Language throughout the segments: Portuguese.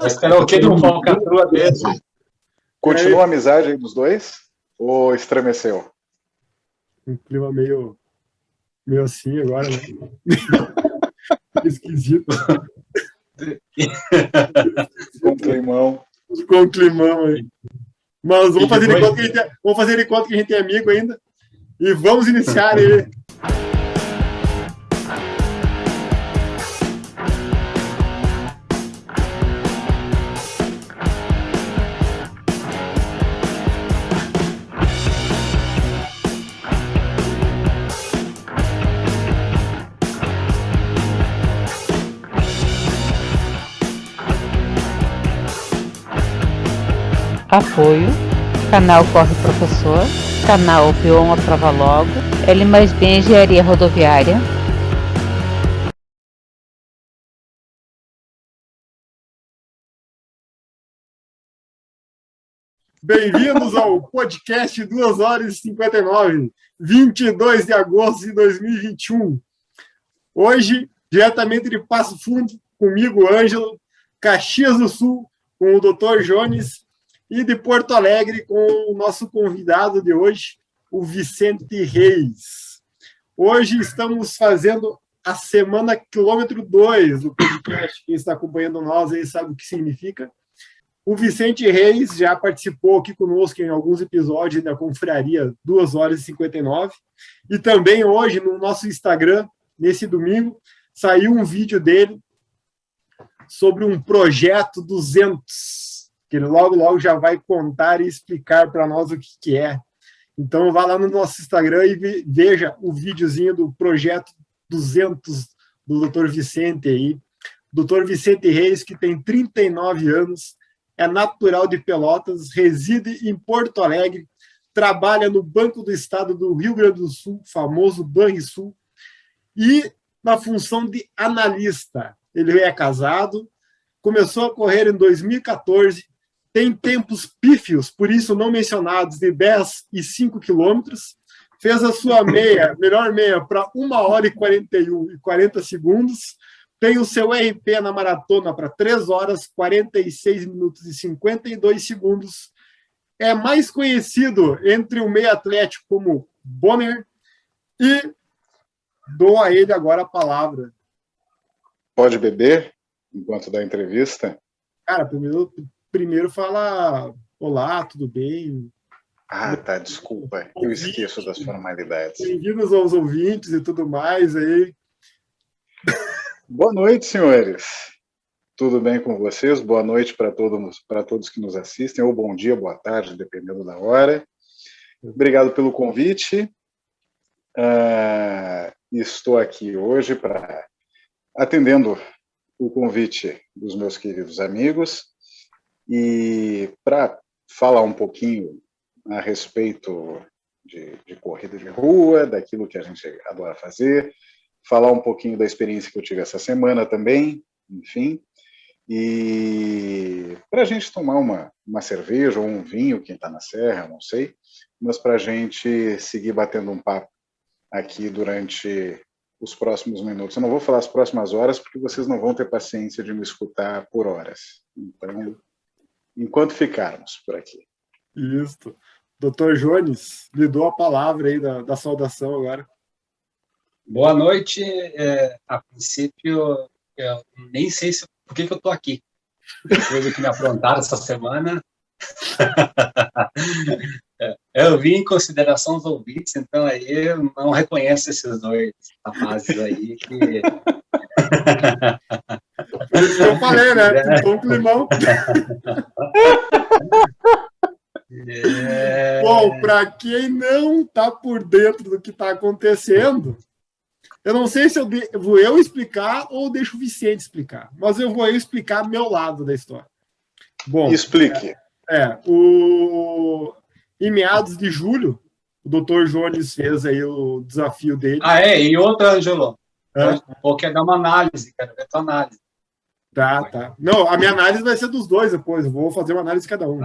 Mas karaokê de um falcatrua desse. Continua a amizade aí dos dois? Ou estremeceu? Um clima meio assim agora, né? Esquisito. Com climão. Com climão aí. Mas vamos fazer de conta que a gente é amigo ainda. E vamos iniciar ele. Apoio, canal Corre Professor, canal Bioma Prova Logo, L+B Engenharia Rodoviária. Bem-vindos ao podcast 2 horas e 59, 22 de agosto de 2021. Hoje, diretamente de Passo Fundo, comigo, Ângelo, Caxias do Sul, com o Dr. Jones, e de Porto Alegre com o nosso convidado de hoje, o Vicente Reis. Hoje estamos fazendo a semana quilômetro 2 do podcast. Quem está acompanhando nós aí sabe o que significa. O Vicente Reis já participou aqui conosco em alguns episódios da Confraria 2 horas e 59. E também hoje no nosso Instagram, nesse domingo, saiu um vídeo dele sobre um projeto 200, que ele logo já vai contar e explicar para nós o que é. Então, vá lá no nosso Instagram e veja o videozinho do Projeto 200 do Dr. Vicente aí. Dr. Vicente Reis, que tem 39 anos, é natural de Pelotas, reside em Porto Alegre, trabalha no Banco do Estado do Rio Grande do Sul, famoso Banrisul, e na função de analista. Ele é casado, começou a correr em 2014, tem tempos pífios, por isso não mencionados, de 10 e 5 quilômetros. Fez a sua melhor meia para 1 hora e 41 e 40 segundos. Tem o seu RP na maratona para 3 horas, 46 minutos e 52 segundos. É mais conhecido entre o meio atlético como Bonner. E dou a ele agora a palavra. Pode beber enquanto dá a entrevista? Cara, primeiro fala olá, tudo bem? Ah, tá, desculpa. Eu esqueço das formalidades. Bem-vindos aos ouvintes e tudo mais aí. Boa noite, senhores. Tudo bem com vocês? Boa noite para todos que nos assistem, ou bom dia, boa tarde, dependendo da hora. Obrigado pelo convite. Estou aqui hoje atendendo o convite dos meus queridos amigos e para falar um pouquinho a respeito de corrida de rua, daquilo que a gente adora fazer, falar um pouquinho da experiência que eu tive essa semana também, enfim, e para a gente tomar uma cerveja ou um vinho, quem está na serra, não sei, mas para a gente seguir batendo um papo aqui durante os próximos minutos. Eu não vou falar as próximas horas, porque vocês não vão ter paciência de me escutar por horas. Então, enquanto ficarmos por aqui. Isso. Doutor Jones, lhe dou a palavra aí da saudação agora. Boa noite. A princípio, eu nem sei por que eu estou aqui. Depois do que me aprontaram essa semana. Eu vim em consideração os ouvintes, então aí eu não reconheço esses dois rapazes aí que... Por isso que eu falei, né? Pintou um climão. Bom, para quem não está por dentro do que está acontecendo, eu não sei se vou eu explicar ou deixo o Vicente explicar, mas eu vou explicar meu lado da história. Bom, explique. Em meados de julho, o Dr. Jones fez aí o desafio dele. E outra, Angelo. Ou quer dar uma análise, quero ver a tua análise. Tá. Não, a minha análise vai ser dos dois depois. Eu vou fazer uma análise de cada um.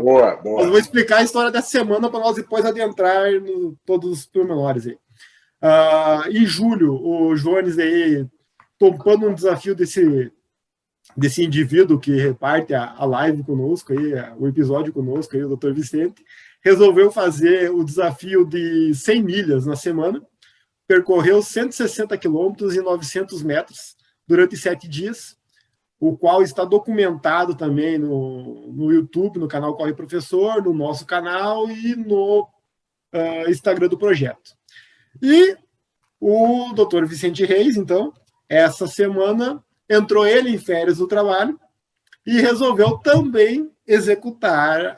Boa. Mas eu vou explicar a história dessa semana para nós depois adentrar em todos os pormenores aí. Em julho, o Jones aí topando um desafio desse desse indivíduo que reparte a live conosco, aí, o episódio conosco, aí, o Dr. Vicente, resolveu fazer o desafio de 100 milhas na semana, percorreu 160 quilômetros e 900 metros durante 7 dias, o qual está documentado também no YouTube, no canal Corre Professor, no nosso canal e no Instagram do projeto. E o Dr. Vicente Reis, então, essa semana entrou ele em férias do trabalho e resolveu também executar,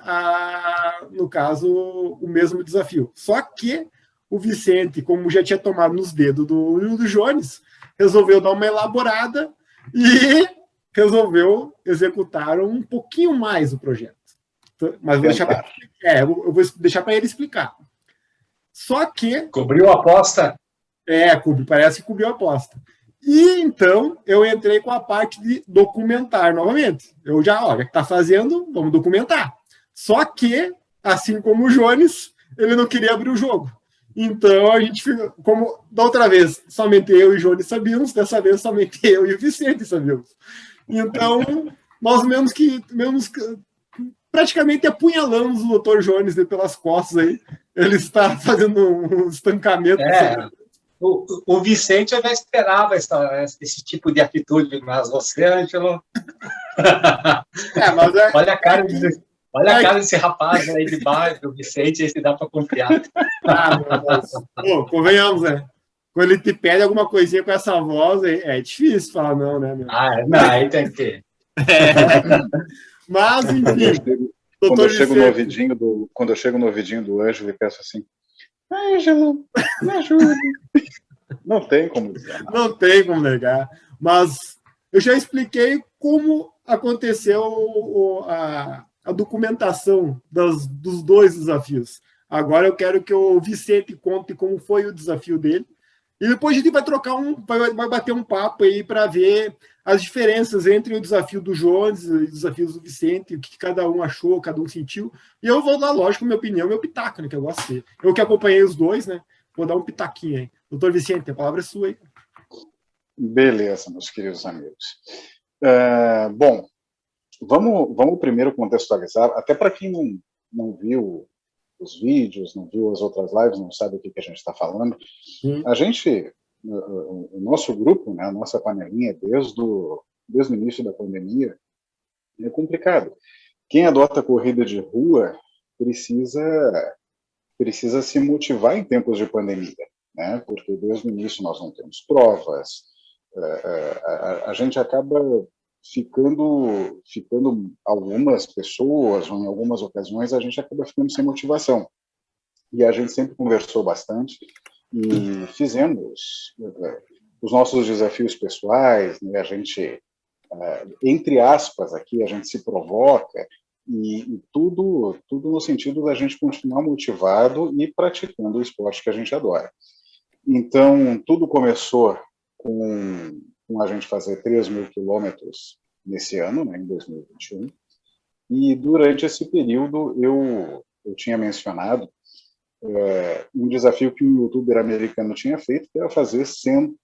no caso, o mesmo desafio. Só que o Vicente, como já tinha tomado nos dedos do Jones, resolveu dar uma elaborada e resolveu executar um pouquinho mais o projeto. Mas eu vou deixar para ele explicar. Só que... Cobriu a aposta? Parece que cobriu a aposta. E então eu entrei com a parte de documentar novamente. Eu já está fazendo, vamos documentar. Só que, assim como o Jones, ele não queria abrir o jogo. Então a gente, como da outra vez, somente eu e o Jones sabíamos, dessa vez somente eu e o Vicente sabíamos. Então, nós mesmos praticamente apunhalamos o Dr. Jones pelas costas aí. Ele está fazendo um estancamento. O Vicente eu já esperava esse tipo de atitude, mas você, Ângelo... Olha a cara desse rapaz aí de baixo, o Vicente, esse dá para confiar. Pô, convenhamos, né? Quando ele te pede alguma coisinha com essa voz, é difícil falar não, né? Meu? Não, aí tem que... Mas, enfim... Quando eu chego no ouvidinho do Ângelo e peço assim, Ângelo, me ajuda. Não tem como dizer. Não tem como negar. Mas eu já expliquei como aconteceu a documentação dos dois desafios. Agora eu quero que o Vicente conte como foi o desafio dele. E depois a gente vai vai bater um papo aí para ver as diferenças entre o desafio do Jones e os desafios do Vicente, o que cada um achou, cada um sentiu. E eu vou dar, lógico, minha opinião, meu pitaco, né, que eu gosto de ter. Eu que acompanhei os dois, né? Vou dar um pitaquinho aí. Doutor Vicente, a palavra é sua aí. Beleza, meus queridos amigos. Bom, vamos primeiro contextualizar, até para quem não viu os vídeos, não viu as outras lives, não sabe o que a gente está falando. A gente, o nosso grupo, né, a nossa panelinha, desde o início da pandemia, é complicado. Quem adota corrida de rua precisa se motivar em tempos de pandemia, né? Porque desde o início nós não temos provas, a gente acaba ficando algumas pessoas, ou em algumas ocasiões, a gente acaba ficando sem motivação. E a gente sempre conversou bastante e fizemos os nossos desafios pessoais, né? A gente, entre aspas, aqui, a gente se provoca, e tudo no sentido da gente continuar motivado e praticando o esporte que a gente adora. Então, tudo começou com a gente fazer 3.000 quilômetros nesse ano, né, em 2021, e durante esse período eu tinha mencionado um desafio que um youtuber americano tinha feito, que era fazer 100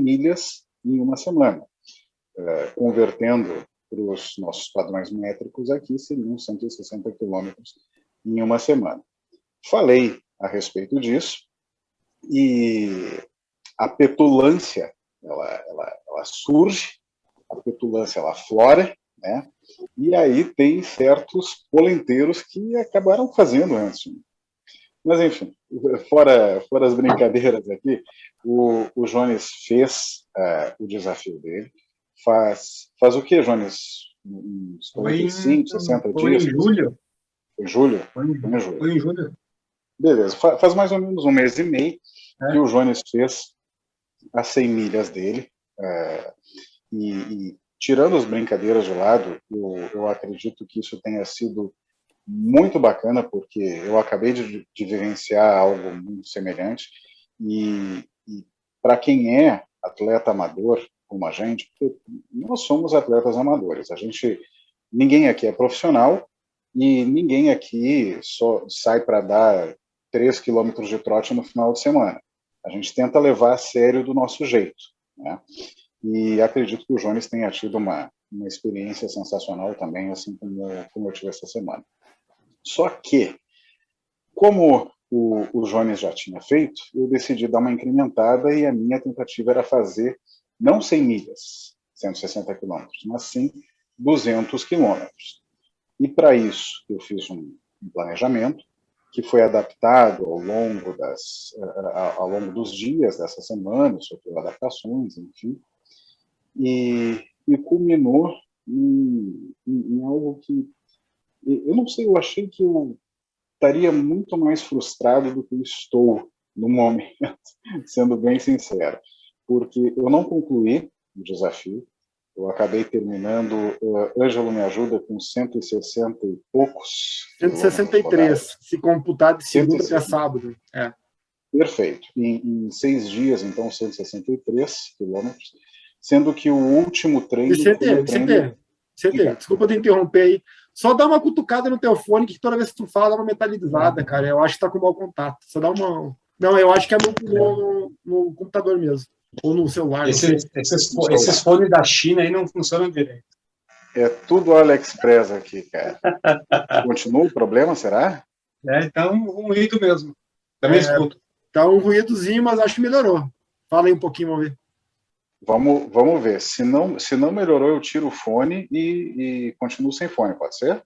milhas em uma semana, convertendo para os nossos padrões métricos aqui, seriam 160 quilômetros em uma semana. Falei a respeito disso, e a petulância, ela surge, a petulância, ela aflora, né? E aí tem certos polenteiros que acabaram fazendo antes. Mas, enfim, fora as brincadeiras aqui, o Jones fez o desafio dele. Faz o que, Jones? Uns 45, 60 dias? Foi em julho. Foi em julho? Foi em julho. Beleza, faz mais ou menos 1 mês e meio que o Jones fez as 100 milhas dele. E tirando as brincadeiras de lado, eu acredito que isso tenha sido muito bacana, porque eu acabei de vivenciar algo muito semelhante. E para quem é atleta amador, como a gente, porque nós somos atletas amadores, ninguém aqui é profissional e ninguém aqui só sai para dar 3 quilômetros de trote no final de semana. A gente tenta levar a sério do nosso jeito, né? e acredito que o Jones tenha tido uma experiência sensacional também, assim como eu tive essa semana. Só que, como o Jones já tinha feito, eu decidi dar uma incrementada e a minha tentativa era fazer não 100 milhas, 160 quilômetros, mas sim 200 quilômetros. E para isso eu fiz um planejamento que foi adaptado ao longo dos dias dessa semana, sofreu adaptações, enfim, e culminou em algo que, eu não sei, eu achei que eu estaria muito mais frustrado do que eu estou no momento, sendo bem sincero, porque eu não concluí o desafio, eu acabei terminando, Ângelo me ajuda, com 160 e poucos. 163, se computar de segunda até sábado. Perfeito. Em 6 dias, então, 163 quilômetros, sendo que o último treino... Vicente, desculpa te interromper aí. Só dá uma cutucada no teu fone, que toda vez que tu fala, dá uma metalizada, cara. Eu acho que tá com mau contato. Só dá uma... Não, eu acho que é no computador mesmo. Ou no celular. Esses fones da China aí não funcionam direito. É tudo AliExpress aqui, cara. Continua o problema, será? Então um ruído mesmo. Também escuto. Tá um ruídozinho, mas acho que melhorou. Fala aí um pouquinho, vamos ver. Vamos ver. Se não melhorou, eu tiro o fone e continuo sem fone, pode ser?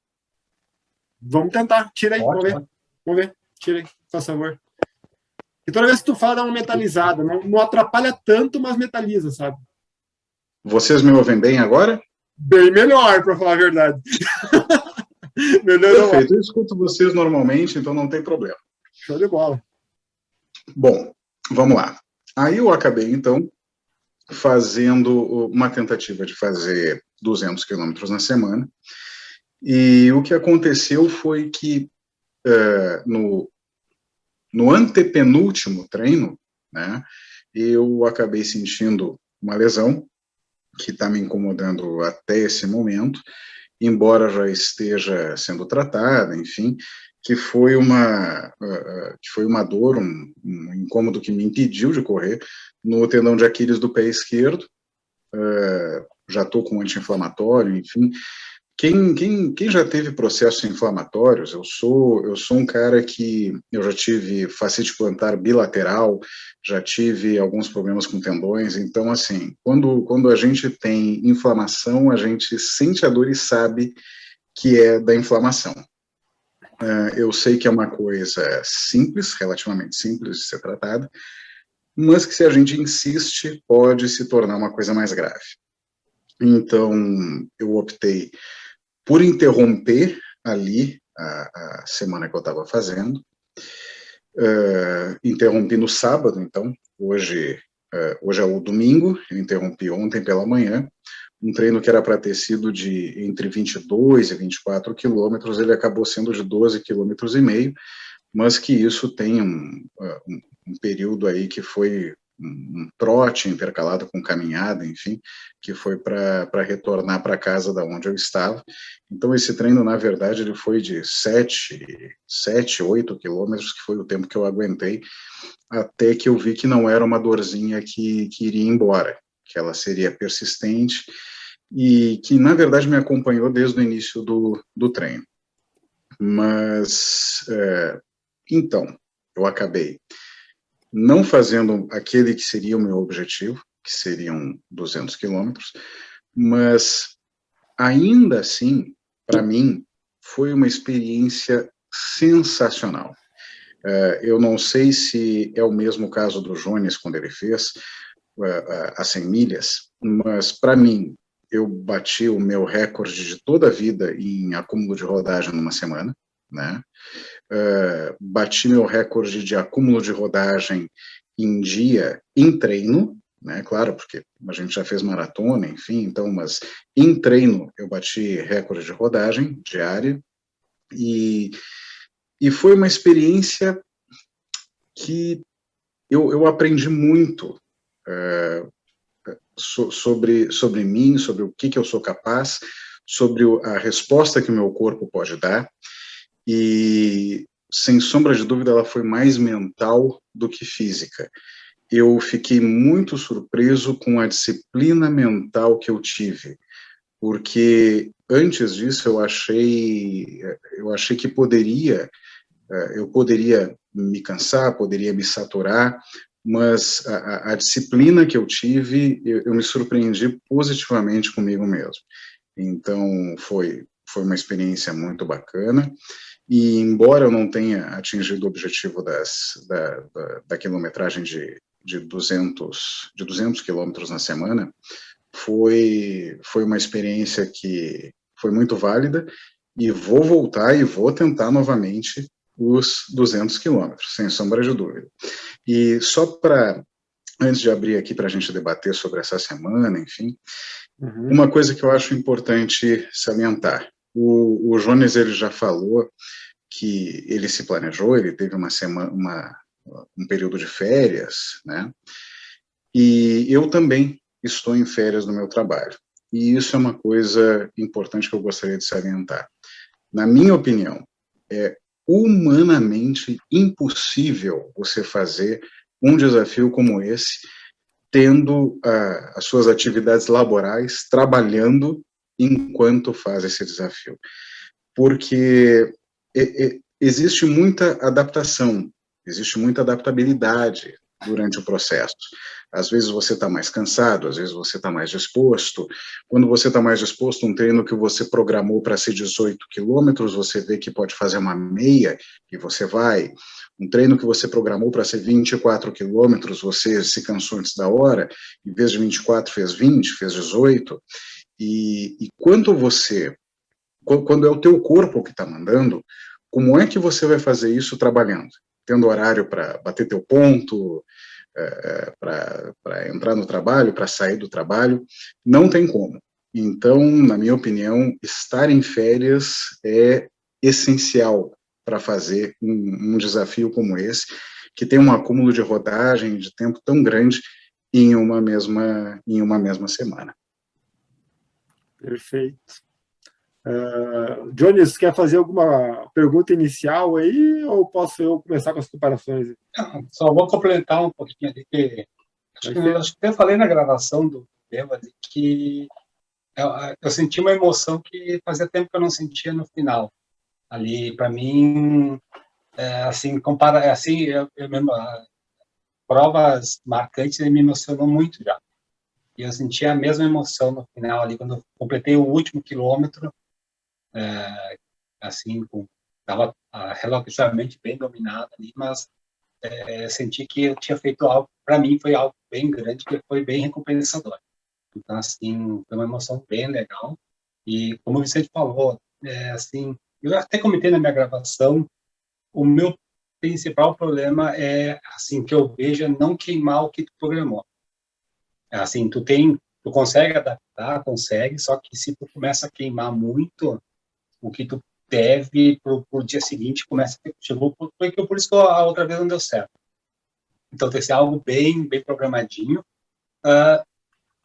Vamos tentar. Tira aí, vamos ver. Tira aí, por favor. E toda vez que tu fala, dá uma metalizada. Não atrapalha tanto, mas metaliza, sabe? Vocês me ouvem bem agora? Bem melhor, para falar a verdade. Melhorou. Perfeito. Eu escuto vocês normalmente, então não tem problema. Show de bola. Bom, vamos lá. Aí eu acabei, então, fazendo uma tentativa de fazer 200 quilômetros na semana. E o que aconteceu foi que no antepenúltimo treino, né, eu acabei sentindo uma lesão que está me incomodando até esse momento, embora já esteja sendo tratada, enfim, que foi uma dor, um incômodo que me impediu de correr no tendão de Aquiles do pé esquerdo. Já estou com anti-inflamatório, enfim. Quem já teve processos inflamatórios, eu sou um cara que eu já tive fascite plantar bilateral, já tive alguns problemas com tendões, então, assim, quando a gente tem inflamação, a gente sente a dor e sabe que é da inflamação. Eu sei que é uma coisa simples, relativamente simples de ser tratada, mas que se a gente insiste, pode se tornar uma coisa mais grave. Então, eu optei por interromper ali a semana que eu estava fazendo. Interrompi no sábado, então, hoje é o domingo, eu interrompi ontem pela manhã, um treino que era para ter sido de entre 22 e 24 quilômetros, ele acabou sendo de 12,5 quilômetros, mas que isso tem um período aí que foi um trote intercalado com caminhada, enfim, que foi para retornar para casa da onde eu estava. Então, esse treino, na verdade, ele foi de 7, 8 quilômetros, que foi o tempo que eu aguentei, até que eu vi que não era uma dorzinha que iria embora, que ela seria persistente e que, na verdade, me acompanhou desde o início do treino. Mas, então, eu acabei não fazendo aquele que seria o meu objetivo, que seriam 200 quilômetros, mas, ainda assim, para mim, foi uma experiência sensacional. Eu não sei se é o mesmo caso do Jones, quando ele fez as 100 milhas, mas, para mim, eu bati o meu recorde de toda a vida em acúmulo de rodagem numa semana, né? Bati meu recorde de acúmulo de rodagem em dia em treino, né? Claro, porque a gente já fez maratona, enfim, então, mas em treino eu bati recorde de rodagem diária e foi uma experiência que eu aprendi muito sobre mim, sobre o que eu sou capaz, sobre a resposta que o meu corpo pode dar. E, sem sombra de dúvida, ela foi mais mental do que física. eu fiquei muito surpreso com a disciplina mental que eu tive, porque antes disso eu achei que eu poderia me cansar, poderia me saturar, mas a disciplina que eu tive, eu me surpreendi positivamente comigo mesmo. Então, foi uma experiência muito bacana, e embora eu não tenha atingido o objetivo da quilometragem de 200 quilômetros na semana, foi uma experiência que foi muito válida, e vou voltar e vou tentar novamente os 200 quilômetros, sem sombra de dúvida. E só antes de abrir aqui para a gente debater sobre essa semana, enfim, uma coisa que eu acho importante salientar. O Jones, ele já falou que ele se planejou, ele teve um período de férias, né? E eu também estou em férias no meu trabalho. E isso é uma coisa importante que eu gostaria de salientar. Na minha opinião, é humanamente impossível você fazer um desafio como esse, tendo as suas atividades laborais, trabalhando enquanto faz esse desafio. Porque existe muita adaptação, existe muita adaptabilidade durante o processo. Às vezes você está mais cansado, às vezes você está mais disposto. Quando você está mais disposto, um treino que você programou para ser 18 quilômetros, você vê que pode fazer uma meia e você vai. Um treino que você programou para ser 24 quilômetros, você se cansou antes da hora, em vez de 24 fez 20, fez 18. E quando é o teu corpo que está mandando, como é que você vai fazer isso trabalhando? Tendo horário para bater teu ponto, para entrar no trabalho, para sair do trabalho, não tem como. Então, na minha opinião, estar em férias é essencial para fazer um desafio como esse, que tem um acúmulo de rodagem, de tempo tão grande em uma mesma semana. Perfeito. Jones, quer fazer alguma pergunta inicial aí, ou posso eu começar com as comparações? Só vou complementar um pouquinho ali, que acho que eu falei na gravação do tema que eu senti uma emoção que fazia tempo que eu não sentia no final. Ali, para mim, assim, eu mesmo, provas marcantes me emocionou muito já. E eu senti a mesma emoção no final ali, quando eu completei o último quilômetro, assim, estava relativamente bem dominado ali, mas senti que eu tinha feito algo, para mim foi algo bem grande, que foi bem recompensador. Então, assim, foi uma emoção bem legal. E como o Vicente falou, assim, eu até comentei na minha gravação, o meu principal problema é, assim, que eu vejo é não queimar o que tu programou. Assim, tu consegue adaptar, consegue, só que se tu começa a queimar muito, o que tu deve pro dia seguinte chegou, por isso que a outra vez não deu certo. Então tem que ser algo bem programadinho.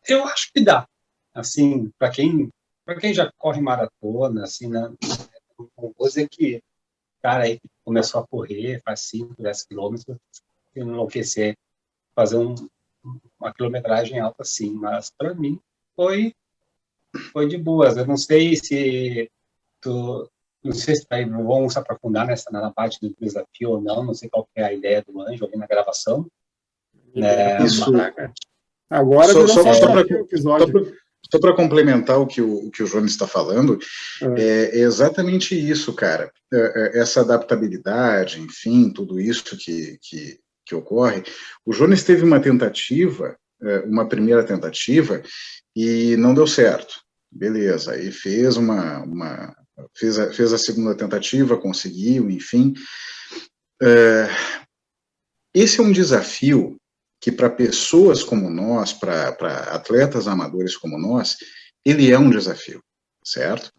Eu acho que dá, assim, para quem já corre maratona, assim, né, não vou dizer que cara aí que começou a correr, faz 5, 10 quilômetros, enlouquecer, fazer uma quilometragem alta assim, mas para mim foi de boas. Eu não sei se vamos se aprofundar na parte do desafio ou não sei qual que é a ideia do Anjo ali na gravação. Isso. Agora só para complementar o que o Jones está falando, é exatamente isso, cara. Essa adaptabilidade, enfim, tudo isso que ocorre. O Jones teve uma primeira tentativa, e não deu certo. Beleza, aí fez a segunda tentativa, conseguiu, enfim. Esse é um desafio que para pessoas como nós, para atletas amadores como nós, ele é um desafio, certo?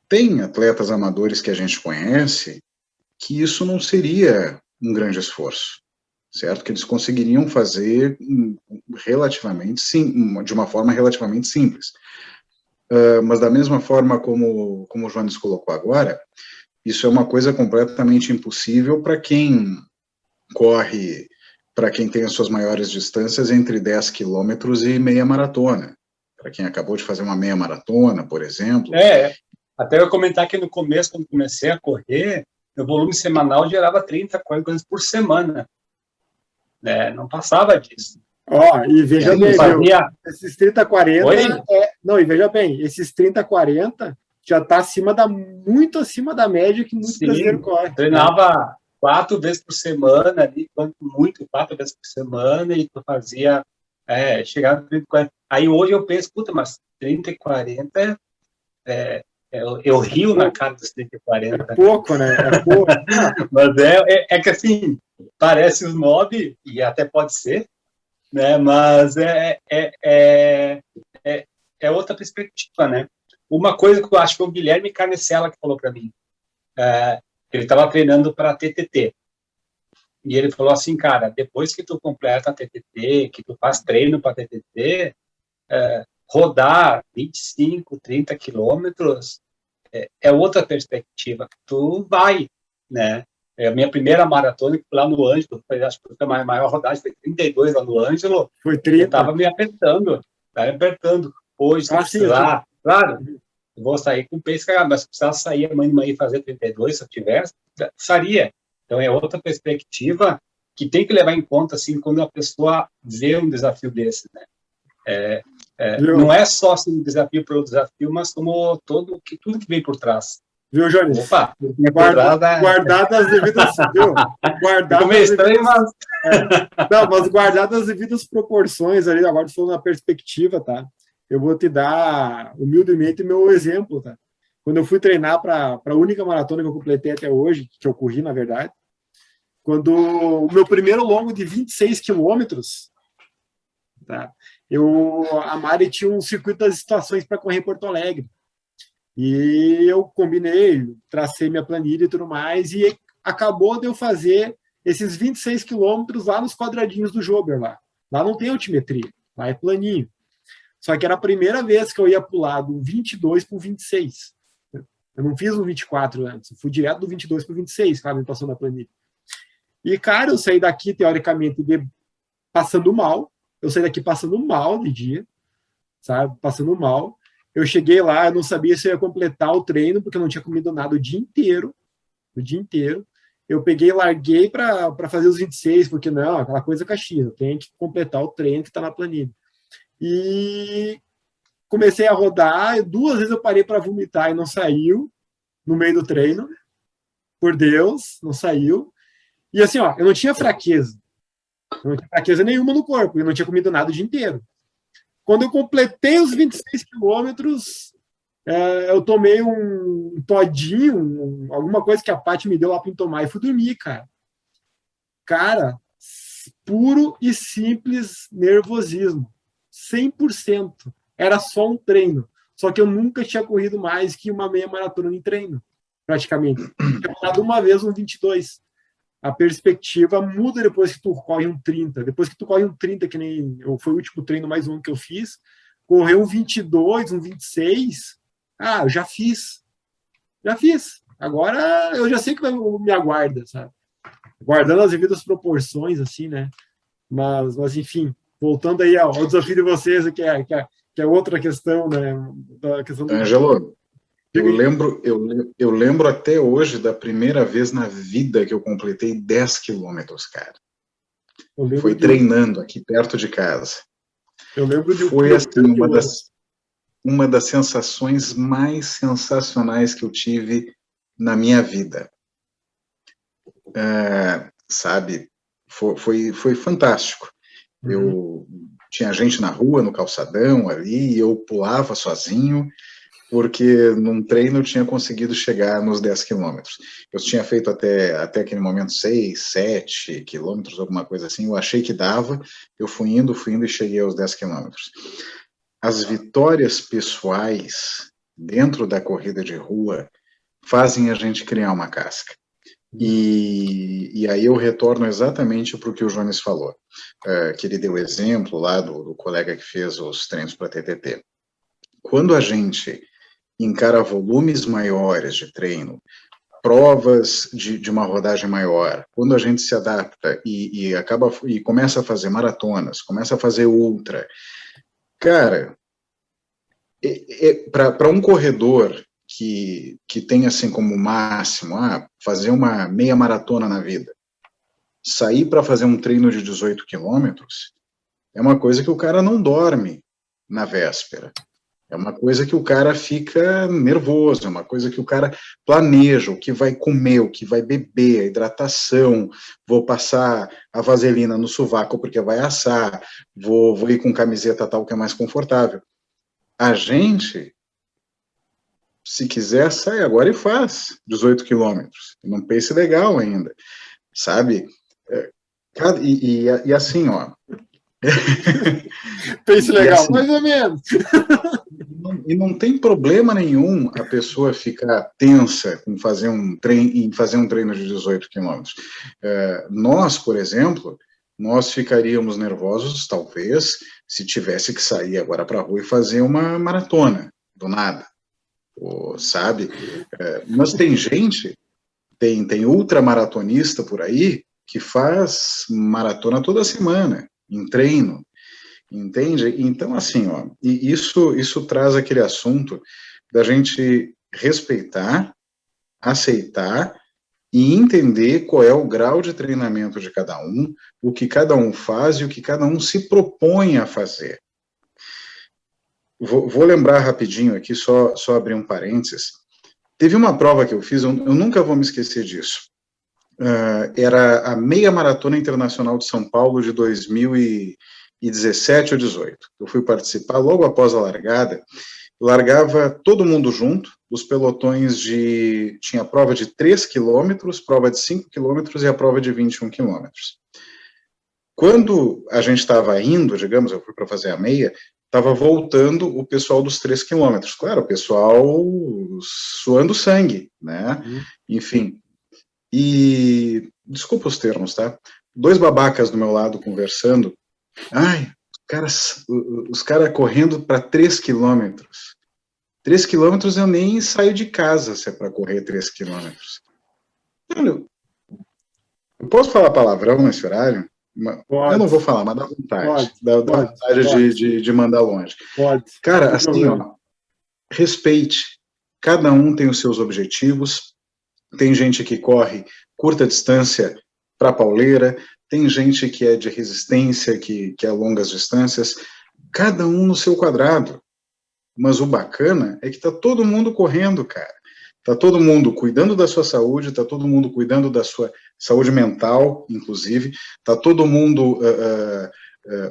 Tem atletas amadores que a gente conhece que isso não seria um grande esforço, certo? Que eles conseguiriam fazer de uma forma relativamente simples. Mas da mesma forma como o Jones colocou agora, isso é uma coisa completamente impossível para quem corre para quem tem as suas maiores distâncias, entre 10 quilômetros e meia maratona. Para quem acabou de fazer uma meia maratona, por exemplo. Até eu comentar que no começo, quando comecei a correr, meu volume semanal gerava 30, 40 coisas por semana. Né? Não passava disso. E veja bem, esses 30, 40... e veja bem, esses 30, 40 já está muito acima da média que muitos brasileiros correm. Treinava 4 vezes por semana, ali, muito, 4 vezes por semana, e tu fazia, chegava a 30, 40. Aí hoje eu penso, mas 30 e 40, eu rio na cara dos 30 e 40. É pouco, né? É pouco. Mas é que assim, parece os 9, e até pode ser, né? Mas é outra perspectiva, né? Uma coisa que eu acho que foi o Guilherme Carnecella que falou para mim. Ele estava treinando para TTT. E ele falou assim, cara, depois que tu completa a TTT, que tu faz treino para TTT, rodar 25, 30 quilômetros é outra perspectiva. Tu vai, né? A minha primeira maratona lá no Ângelo, acho que a maior rodagem foi 32 lá no Ângelo. Foi 30. Eu estava me apertando. Hoje, se precisar, claro, eu vou sair com pace, mas se precisar sair amanhã de manhã e fazer 32, se eu tivesse, faria. Então, é outra perspectiva que tem que levar em conta, assim, quando a pessoa vê um desafio desse, né? Não é só assim, um desafio pelo desafio, mas como tudo que vem por trás. Viu, Jones? Opa! Guardado as devidas... mas guardado as devidas proporções ali, agora falando na perspectiva, tá? Eu vou te dar, humildemente, meu exemplo, tá? Quando eu fui treinar para a única maratona que eu completei até hoje, que eu corri, na verdade, quando o meu primeiro longo de 26 quilômetros, tá? A Mari tinha um circuito das estações para correr em Porto Alegre. E eu combinei, tracei minha planilha e tudo mais, e acabou de eu fazer esses 26 quilômetros lá nos quadradinhos do Jober, lá. Lá não tem altimetria, lá é planinho. Só que era a primeira vez que eu ia pular do 22 para o 26. Eu não fiz o 24 antes, eu fui direto do 22 para o 26, claro, me passou na planilha. E, cara, eu saí daqui, teoricamente, passando mal. Eu saí daqui passando mal de dia, sabe? Passando mal. Eu cheguei lá, eu não sabia se eu ia completar o treino, porque eu não tinha comido nada o dia inteiro. Eu peguei e larguei para fazer os 26, porque não, aquela coisa caixinha, eu tenho que completar o treino que está na planilha. E comecei a rodar, 2 vezes eu parei para vomitar e não saiu no meio do treino. Por Deus, não saiu. E assim, eu não tinha fraqueza. Não tinha fraqueza nenhuma no corpo, eu não tinha comido nada o dia inteiro. Quando eu completei os 26 quilômetros, eu tomei um todinho, alguma coisa que a Paty me deu lá para tomar, e fui dormir, cara. Cara, puro e simples nervosismo. 100%. Era só um treino. Só que eu nunca tinha corrido mais que uma meia maratona em treino, praticamente. Eu tinha rodado uma vez um 22. A perspectiva muda depois que tu corre um 30. Depois que tu corre um 30, que nem foi o último treino mais longo que eu fiz, correr um 22, um 26, eu já fiz. Agora eu já sei que me aguarda, sabe? Guardando as devidas proporções, assim, né? Mas enfim, voltando aí ao desafio de vocês, que é outra questão, né? Da questão do... Ângelo, eu lembro até hoje da primeira vez na vida que eu completei 10 quilômetros, cara. Foi treinando aqui perto de casa. Eu lembro de Foi assim, uma das sensações mais sensacionais que eu tive na minha vida. Sabe? Foi fantástico. Eu tinha gente na rua, no calçadão ali, e eu pulava sozinho, porque num treino eu tinha conseguido chegar nos 10 quilômetros. Eu tinha feito até aquele momento 6, 7 quilômetros, alguma coisa assim, eu achei que dava, eu fui indo e cheguei aos 10 quilômetros. As vitórias pessoais dentro da corrida de rua fazem a gente criar uma casca. E aí eu retorno exatamente para o que o Jones falou, que ele deu exemplo lá do colega que fez os treinos para TTT. Quando a gente encara volumes maiores de treino, provas de uma rodagem maior, quando a gente se adapta e começa a fazer maratonas, começa a fazer ultra, cara, para um corredor que tem assim como máximo, fazer uma meia maratona na vida, sair para fazer um treino de 18 quilômetros, é uma coisa que o cara não dorme na véspera. É uma coisa que o cara fica nervoso, é uma coisa que o cara planeja, o que vai comer, o que vai beber, a hidratação, vou passar a vaselina no sovaco porque vai assar, vou ir com camiseta tal que é mais confortável. A gente, se quiser, sai agora e faz 18 quilômetros, num pace legal ainda, sabe? E assim, ó... Pace legal, assim, mais ou menos. E não tem problema nenhum a pessoa ficar tensa em fazer um treino de 18 quilômetros. Nós, por exemplo, nós ficaríamos nervosos, talvez, se tivesse que sair agora para a rua e fazer uma maratona, do nada, sabe? Mas tem gente, tem ultramaratonista por aí que faz maratona toda semana, em treino, entende? Então, assim, ó, e isso traz aquele assunto da gente respeitar, aceitar e entender qual é o grau de treinamento de cada um, o que cada um faz e o que cada um se propõe a fazer. Vou lembrar rapidinho aqui, só abrir um parênteses. Teve uma prova que eu fiz, eu nunca vou me esquecer disso. Era a Meia Maratona Internacional de São Paulo de 2017 ou 18. Eu fui participar logo após a largada, largava todo mundo junto, os pelotões tinha a prova de 3 quilômetros, prova de 5 quilômetros e a prova de 21 quilômetros. Quando a gente estava indo, digamos, eu fui para fazer a meia, estava voltando o pessoal dos 3 quilômetros. Claro, o pessoal suando sangue, né? Enfim. E, desculpa os termos, tá? 2 babacas do meu lado conversando. Os caras correndo para 3 quilômetros. 3 quilômetros eu nem saio de casa se é para correr 3 quilômetros. Eu posso falar palavrão nesse horário? Pode. Eu não vou falar, mas dá vontade. Dá vontade de mandar longe. Pode. Cara, assim, ó, respeite. Cada um tem os seus objetivos. Tem gente que corre curta distância para pauleira, tem gente que é de resistência, que é longas distâncias, cada um no seu quadrado. Mas o bacana é que tá todo mundo correndo, cara. Tá todo mundo cuidando da sua saúde, tá todo mundo cuidando da sua saúde mental, inclusive, tá todo mundo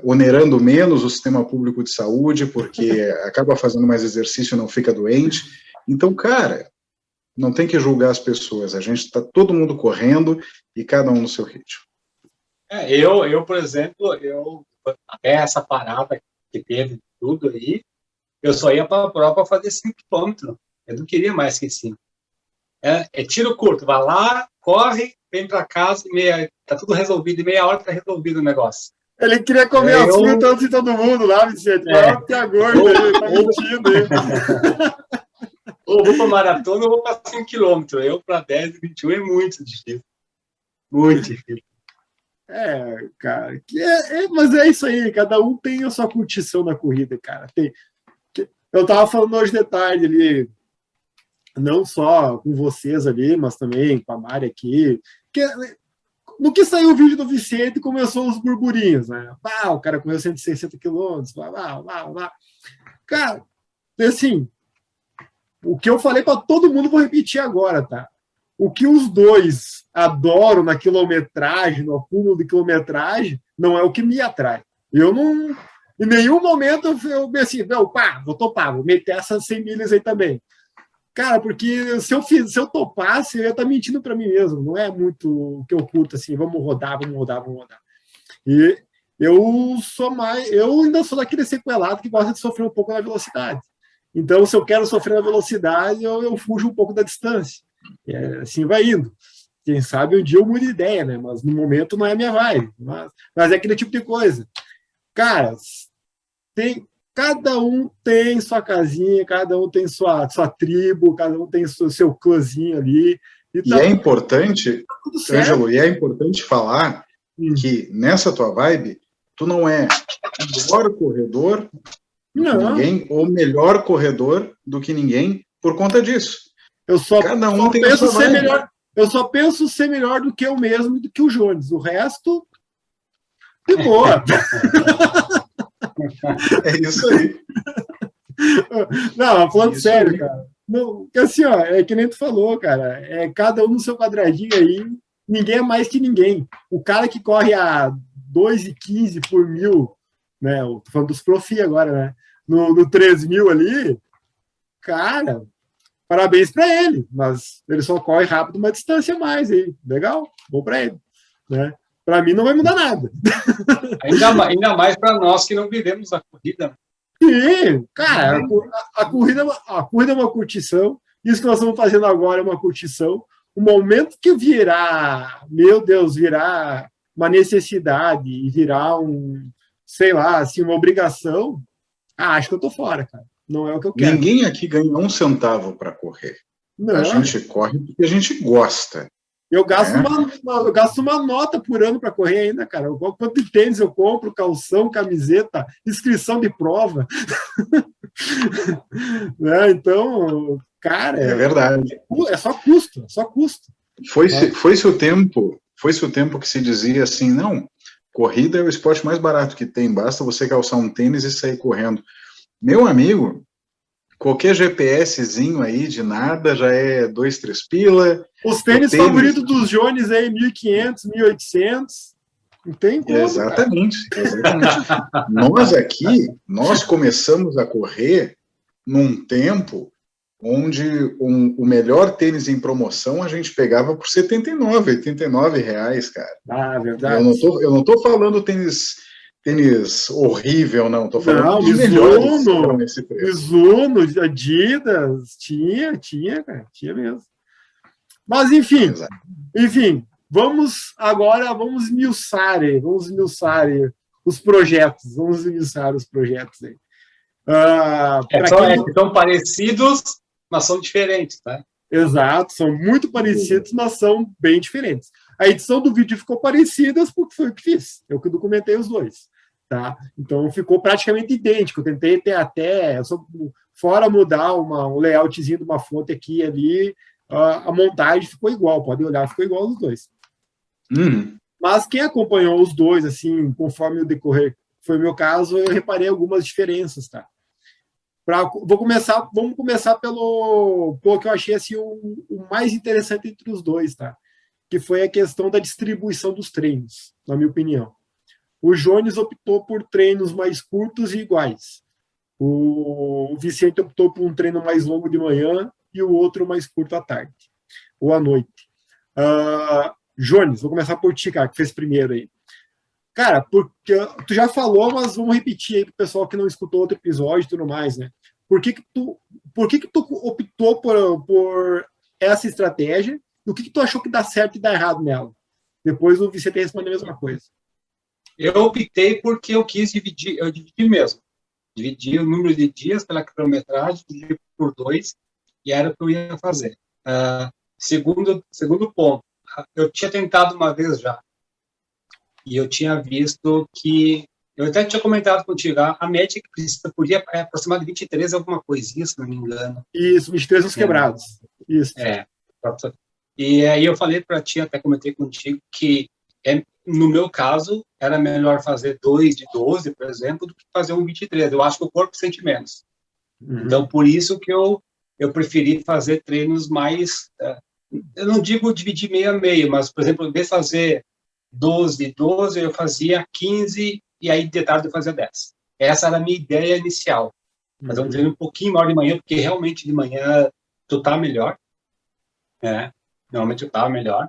onerando menos o sistema público de saúde, porque acaba fazendo mais exercício e não fica doente. Então, cara, não tem que julgar as pessoas, a gente está todo mundo correndo e cada um no seu ritmo. Eu, por exemplo, até essa parada que teve tudo aí, eu só ia para a prova para fazer 5 quilômetros. Eu não queria mais que 5. É tiro curto, vai lá, corre, vem para casa, tá tudo resolvido, em meia hora tá resolvido o negócio. Ele queria comer as frutas antes de todo mundo lá, Vicente. Mas que gordo, ele tá mentindo aí. Ou vou para maratona ou vou para 5 quilômetros. Eu para 10 e 21 é muito difícil. Muito difícil. Cara, mas é isso aí, cada um tem a sua curtição na corrida, cara. Eu tava falando hoje de tarde ali, não só com vocês ali, mas também com a Mari aqui, no que saiu o vídeo do Vicente, começou os burburinhos, né? O cara correu 160 quilômetros, lá. Cara, assim, o que eu falei para todo mundo, vou repetir agora, tá? O que os dois adoram na quilometragem, no acúmulo de quilometragem, não é o que me atrai. Eu não... Em nenhum momento eu pensei, não, vou topar, vou meter essas 100 milhas aí também. Cara, porque se eu topasse, eu ia estar mentindo para mim mesmo. Não é muito o que eu curto, assim, vamos rodar. E eu ainda sou daquele sequelado que gosta de sofrer um pouco na velocidade. Então, se eu quero sofrer na velocidade, eu fujo um pouco da distância. Assim vai indo. Quem sabe um dia eu mudo de ideia, né? Mas no momento não é a minha vibe. Mas é aquele tipo de coisa. Cara, cada um tem sua casinha, cada um tem sua tribo, cada um tem seu clãzinho ali. E é importante, tudo certo. Ângelo, e é importante falar que nessa tua vibe, tu não é o melhor corredor do que ninguém, ou melhor corredor do que ninguém por conta disso. Cada um tem a sua vibe. Eu só penso ser melhor do que eu mesmo e do que o Jones. O resto, de boa. É isso aí. Não, falando sério, cara. Não, assim, ó, é que nem tu falou, cara. É cada um no seu quadradinho aí. Ninguém é mais que ninguém. O cara que corre a 2,15 por mil, né? Tô falando dos profi agora, né? No 3.000 ali, cara, parabéns para ele. Mas ele só corre rápido uma distância a mais aí. Legal, bom para ele, né? Para mim não vai mudar nada. Ainda mais para nós que não vivemos a corrida. Sim, cara, a corrida é uma curtição. Isso que nós estamos fazendo agora é uma curtição. O momento que virar, meu Deus, virar uma necessidade e virar sei lá, assim, uma obrigação, acho que eu tô fora, cara. Não é o que eu quero. Ninguém aqui ganha um centavo para correr. Não. A gente corre porque a gente gosta. Eu gasto, eu gasto uma nota por ano para correr ainda, cara. Quanto de tênis eu compro, calção, camiseta, inscrição de prova. Né? Então, cara... É verdade. É só custo, é só custo. Foi-se o tempo que se dizia assim, não, corrida é o esporte mais barato que tem, basta você calçar um tênis e sair correndo. Meu amigo, qualquer GPSzinho aí de nada já é 2, 3 pila. Os tênis favoritos dos Jones aí, 1.500, 1.800. Não tem como. Exatamente. Nós começamos a correr num tempo onde o melhor tênis em promoção a gente pegava por R$79, R$89, cara. Ah, verdade. Eu não tô falando tênis horrível, não. Tô falando dos melhores. Mizuno, Adidas, tinha, cara. Tinha mesmo. Mas, enfim, vamos esmiuçar os projetos. Vamos esmiuçar os projetos aí. São parecidos, mas são diferentes, tá? Exato, são muito parecidos, mas são bem diferentes. A edição do vídeo ficou parecida porque foi o que fiz. Eu que documentei os dois. Tá? Então ficou praticamente idêntico. Eu tentei ter fora mudar um layoutzinho de uma fonte aqui e ali, a montagem ficou igual, pode olhar, ficou igual os dois. Mas quem acompanhou os dois, assim, conforme o decorrer foi o meu caso, eu reparei algumas diferenças, tá? Vamos começar pelo que eu achei assim, o mais interessante entre os dois, tá? Que foi a questão da distribuição dos treinos, na minha opinião. O Jones optou por treinos mais curtos e iguais. O Vicente optou por um treino mais longo de manhã e o outro mais curto à tarde ou à noite. Jones, vou começar por ti, cara, que fez primeiro aí. Cara, porque tu já falou, mas vamos repetir aí para o pessoal que não escutou outro episódio e tudo mais, né? Por que tu optou por essa estratégia? E o que tu achou que dá certo e dá errado nela? Depois o Vicente responde a mesma coisa. Eu optei porque eu quis dividir mesmo. Dividi o número de dias pela quilometragem, dividi por 2, e era o que eu ia fazer. Segundo ponto, eu tinha tentado uma vez já, e eu tinha visto que, eu até tinha comentado contigo, a média que precisa por dia é aproximadamente 23 alguma coisinha, se não me engano. Isso, 23 nos quebrados. Isso. E aí eu falei para ti, até comentei contigo, que no meu caso, era melhor fazer 2 de 12, por exemplo, do que fazer um 23. Eu acho que o corpo sente menos. Então, por isso que eu preferi fazer treinos mais... eu não digo dividir meio a meio, mas, por exemplo, em vez de fazer 12, eu fazia 15 e aí de tarde eu fazia 10. Essa era a minha ideia inicial. Fazer um treino um pouquinho maior de manhã, porque realmente de manhã tu tá melhor. Normalmente tu tá melhor.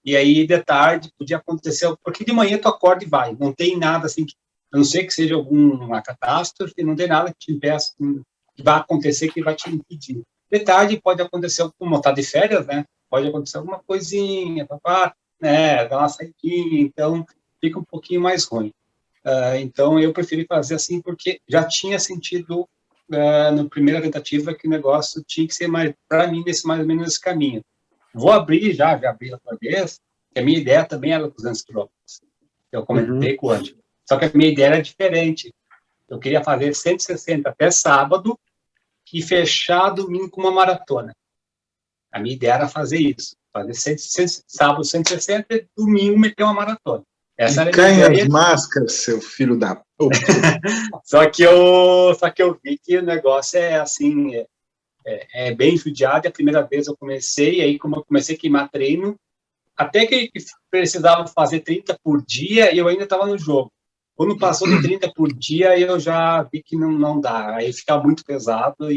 E aí, de tarde, podia acontecer... Porque de manhã tu acorda e vai. Não tem nada assim... A não ser que seja alguma catástrofe, não tem nada que te impeça, que vai acontecer, que vai te impedir. De tarde pode acontecer, como tá de férias, né? Pode acontecer alguma coisinha, né? Dar uma saidinha, então fica um pouquinho mais ruim. Então, eu preferi fazer assim, porque já tinha sentido, na primeira tentativa, que o negócio tinha que ser mais, para mim, mais ou menos esse caminho. vou abrir já abri outra vez, que a minha ideia também era 200 quilômetros. Eu comentei com o Ângelo. Só que a minha ideia era diferente. Eu queria fazer 160 até sábado e fechar domingo com uma maratona. A minha ideia era fazer isso. Fazer sábado 160 e domingo meter uma maratona. Essa era a minha ideia. As máscaras, seu filho da puta. Só que eu vi que o negócio é assim, é bem judiado. A primeira vez eu comecei, aí como eu comecei a queimar treino, até que precisava fazer 30 por dia, eu ainda estava no jogo. Quando passou de 30 por dia, eu já vi que não dá. Aí fica muito pesado.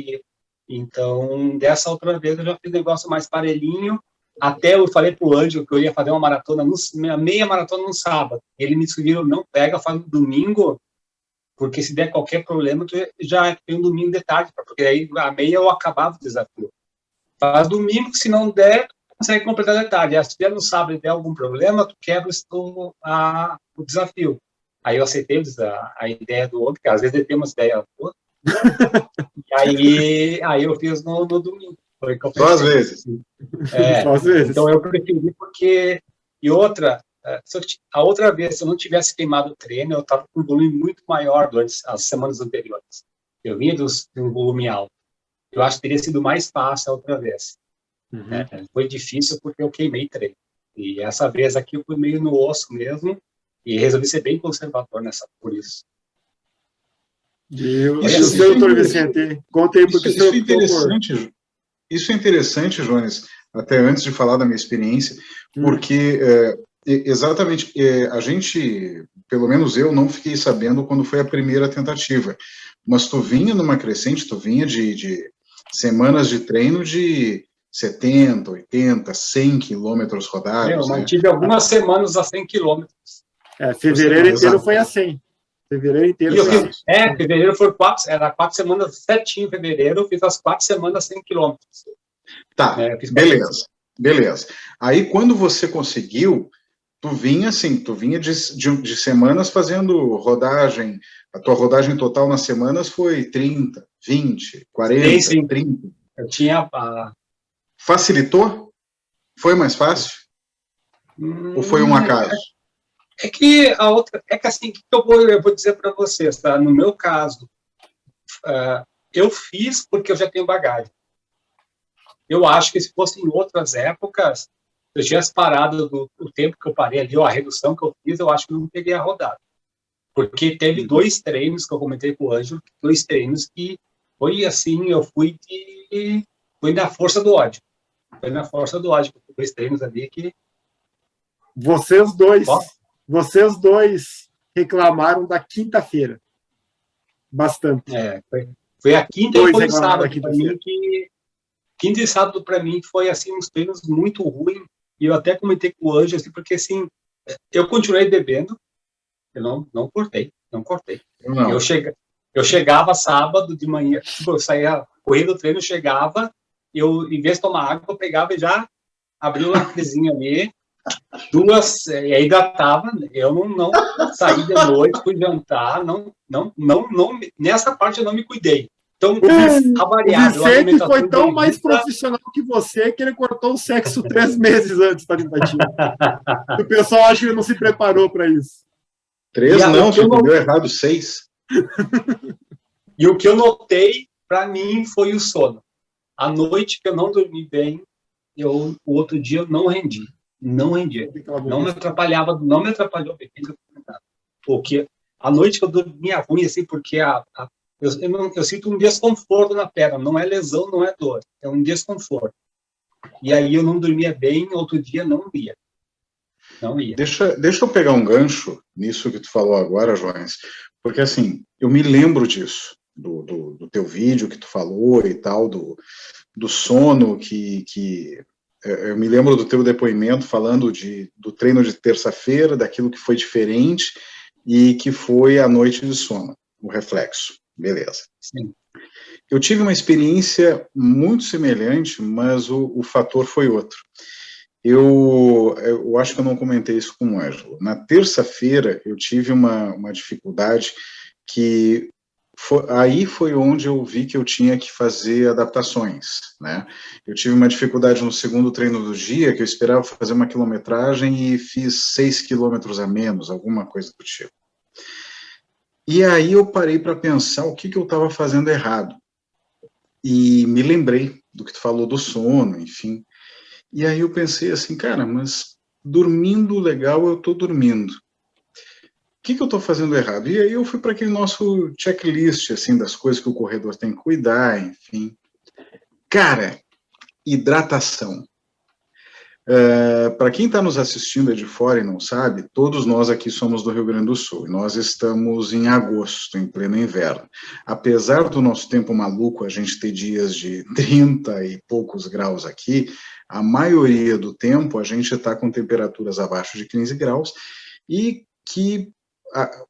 Então, dessa outra vez, eu já fiz um negócio mais parelhinho. Até eu falei pro Ângelo que eu ia fazer uma maratona, meia maratona no sábado. Ele me sugeriu, não pega, faz no domingo, porque se der qualquer problema, tu já tem um domingo de tarde, porque aí a meia eu acabava o desafio. Faz domingo, se não der, consegue completar de tarde. Se tiver no sábado e der algum problema, tu quebra o desafio. Aí eu aceitei a ideia do outro, que às vezes ele tem umas ideias boas. E aí eu fiz no domingo. Só às vezes. Só às vezes. Então eu preferi porque... E outra, a outra vez, se eu não tivesse queimado o treino, eu estava com um volume muito maior durante as semanas anteriores. Eu vinha de um volume alto. Eu acho que teria sido mais fácil a outra vez. Foi difícil porque eu queimei treino. E essa vez aqui eu fui meio no osso mesmo e resolvi ser bem conservador por isso. E o seu, doutor Vicente, conta aí porque isso é interessante. Isso é interessante, Jones, até antes de falar da minha experiência, porque exatamente a gente, pelo menos eu, não fiquei sabendo quando foi a primeira tentativa, mas tu vinha numa crescente, tu vinha de semanas de treino de 70, 80, 100 quilômetros rodados. Eu mantive algumas semanas a 100 quilômetros. Fevereiro inteiro foi a 100. Fevereiro inteiro foi a 100. Fevereiro foi 4 semanas certinho em fevereiro, eu fiz as 4 semanas 100 quilômetros. Tá, beleza. Aí, quando você conseguiu, tu vinha de semanas fazendo rodagem, a tua rodagem total nas semanas foi 30, 20, 40, sim. 30. Eu tinha... Facilitou? Foi mais fácil? Ou foi um acaso? É que assim, que eu vou dizer para vocês, tá? No meu caso, eu fiz porque eu já tenho bagagem. Eu acho que se fosse em outras épocas, se eu tivesse parado o tempo que eu parei ali, ou a redução que eu fiz, eu acho que eu não teria rodado. Porque teve 2 treinos que eu comentei com o Ângelo, 2 treinos que foi assim, eu fui na força do ódio. Foi na força do ódio, 2 treinos ali que... Vocês dois reclamaram da quinta-feira. Bastante. Foi a quinta e foi o sábado para mim que... Quinta e sábado, para mim, foi, assim, uns treinos muito ruins. E eu até comentei com o Ângelo, assim, porque, assim, eu continuei bebendo. Eu não cortei. Não. Eu chegava sábado de manhã, eu saía correndo do treino, chegava, eu, em vez de tomar água, eu pegava e já abria uma frezinha ali, 2, e aí hidratava. Eu não saí de noite, fui jantar, nessa parte eu não me cuidei. Então, o Vicente foi tão mais profissional que você que ele cortou o sexo 3 meses antes da tentativa. O pessoal acha que ele não se preparou para isso. 3 não, você entendeu errado, 6. E o que eu notei, para mim, foi o sono. À noite que eu não dormi bem, o outro dia eu não rendi. Não me atrapalhou bem. Porque a noite que eu dormia ruim, assim, porque eu sinto um desconforto na perna, não é lesão, não é dor, é um desconforto. E aí eu não dormia bem, outro dia não ia. Deixa eu pegar um gancho nisso que tu falou agora, Jones, porque assim, eu me lembro disso, do teu vídeo que tu falou e tal, do sono, eu me lembro do teu depoimento falando do treino de terça-feira, daquilo que foi diferente e que foi a noite de sono, o reflexo. Beleza. Sim. Eu tive uma experiência muito semelhante, mas o fator foi outro. Eu acho que eu não comentei isso com o Ângelo. Na terça-feira, eu tive uma dificuldade que aí foi onde eu vi que eu tinha que fazer adaptações, né? Eu tive uma dificuldade no segundo treino do dia, que eu esperava fazer uma quilometragem e fiz 6 quilômetros a menos, alguma coisa do tipo. E aí eu parei para pensar o que eu estava fazendo errado. E me lembrei do que tu falou do sono, enfim. E aí eu pensei assim, cara, mas dormindo legal eu estou dormindo. O que eu estou fazendo errado? E aí eu fui para aquele nosso checklist, assim, das coisas que o corredor tem que cuidar, enfim. Cara, hidratação. Para quem está nos assistindo de fora e não sabe, todos nós aqui somos do Rio Grande do Sul. Nós estamos em agosto, em pleno inverno. Apesar do nosso tempo maluco, a gente ter dias de 30 e poucos graus aqui, a maioria do tempo a gente está com temperaturas abaixo de 15 graus e que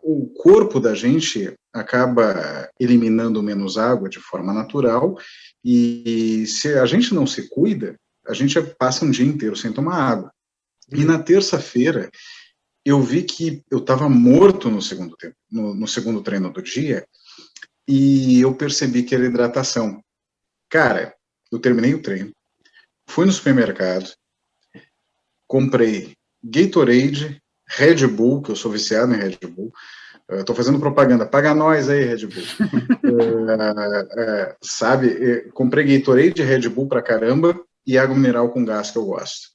o corpo da gente acaba eliminando menos água de forma natural e se a gente não se cuida, a gente passa um dia inteiro sem tomar água. E na terça-feira, eu vi que eu estava morto no segundo tempo, no segundo treino do dia, e eu percebi que era hidratação. Cara, eu terminei o treino, fui no supermercado, comprei Gatorade, Red Bull, que eu sou viciado em Red Bull, estou fazendo propaganda, paga nós aí, Red Bull. Sabe, comprei Gatorade, Red Bull pra caramba, e água mineral com gás, que eu gosto.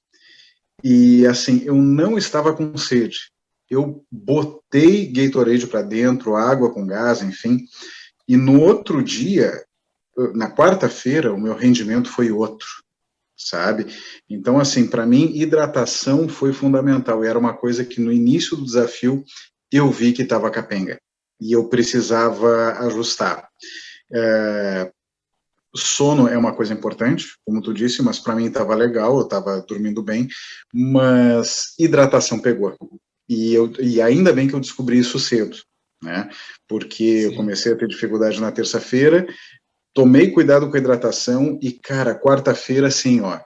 E, assim, eu não estava com sede. Eu botei Gatorade para dentro, água com gás, enfim, e no outro dia, na quarta-feira, o meu rendimento foi outro, sabe? Então, assim, para mim, hidratação foi fundamental, e era uma coisa que no início do desafio eu vi que estava capenga, e eu precisava ajustar. Sono é uma coisa importante, como tu disse, mas para mim estava legal, eu estava dormindo bem, mas hidratação pegou. E ainda bem que eu descobri isso cedo, né? Porque eu comecei a ter dificuldade na terça-feira, tomei cuidado com a hidratação e, cara, quarta-feira, assim, ó,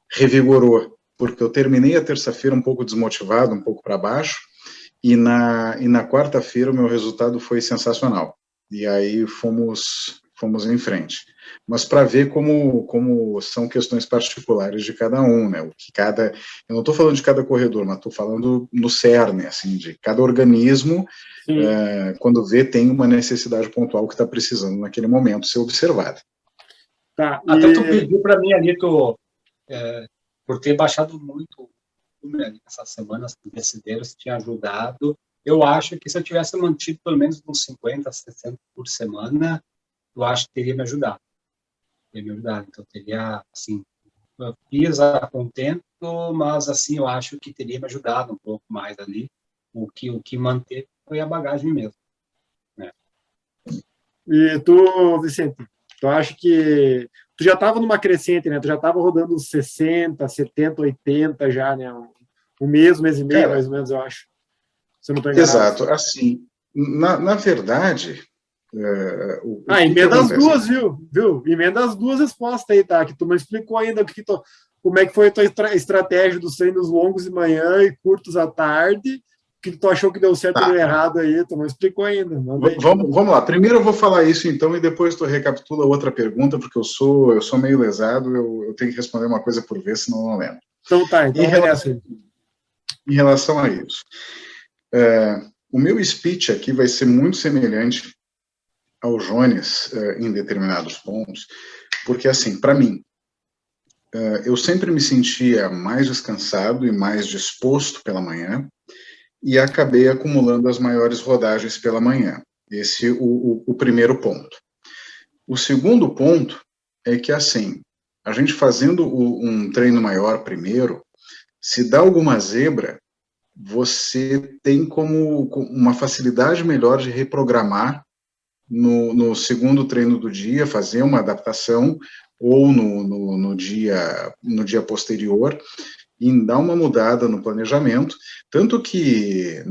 revigorou, porque eu terminei a terça-feira um pouco desmotivado, um pouco para baixo, e na quarta-feira o meu resultado foi sensacional. E aí fomos em frente. Mas para ver como são questões particulares de cada um, né? Eu não estou falando de cada corredor, mas estou falando no cerne, assim, de cada organismo, quando vê, tem uma necessidade pontual que está precisando naquele momento ser observada. Tá, até tu pediu para mim ali, por ter baixado muito essas semanas que decidiram, se tinha ajudado. Eu acho que se eu tivesse mantido pelo menos uns 50, 60 por semana, eu acho que teria me ajudado. Então, teria, assim, eu fiz a contento, mas, assim, eu acho que teria me ajudado um pouco mais ali. O que manteve foi a bagagem mesmo. Né? E tu, Vicente, tu acha que tu já estava numa crescente, né? Tu já estava rodando uns 60, 70, 80 já, né? Um mês e meio, mais ou menos, eu acho. Se eu não estou enganado. Exato. Assim, na verdade... emenda as duas, viu? Emenda as duas respostas aí, tá? Que tu não explicou ainda como é que foi a tua estratégia dos treinos longos de manhã e curtos à tarde. O que tu achou que deu certo e deu errado aí? Tu não explicou ainda. Vamos lá. Primeiro eu vou falar isso, então, e depois tu recapitula outra pergunta, porque eu sou meio lesado, eu tenho que responder uma coisa por vez, senão eu não lembro. Então tá, então em relação a isso. O meu speech aqui vai ser muito semelhante ao Jones em determinados pontos, porque, assim, para mim, eu sempre me sentia mais descansado e mais disposto pela manhã, e acabei acumulando as maiores rodagens pela manhã. Esse é o primeiro ponto. O segundo ponto é que, assim, a gente fazendo um treino maior primeiro, se dá alguma zebra, você tem como uma facilidade melhor de reprogramar no segundo treino do dia, fazer uma adaptação, ou no dia posterior, e dar uma mudada no planejamento, tanto que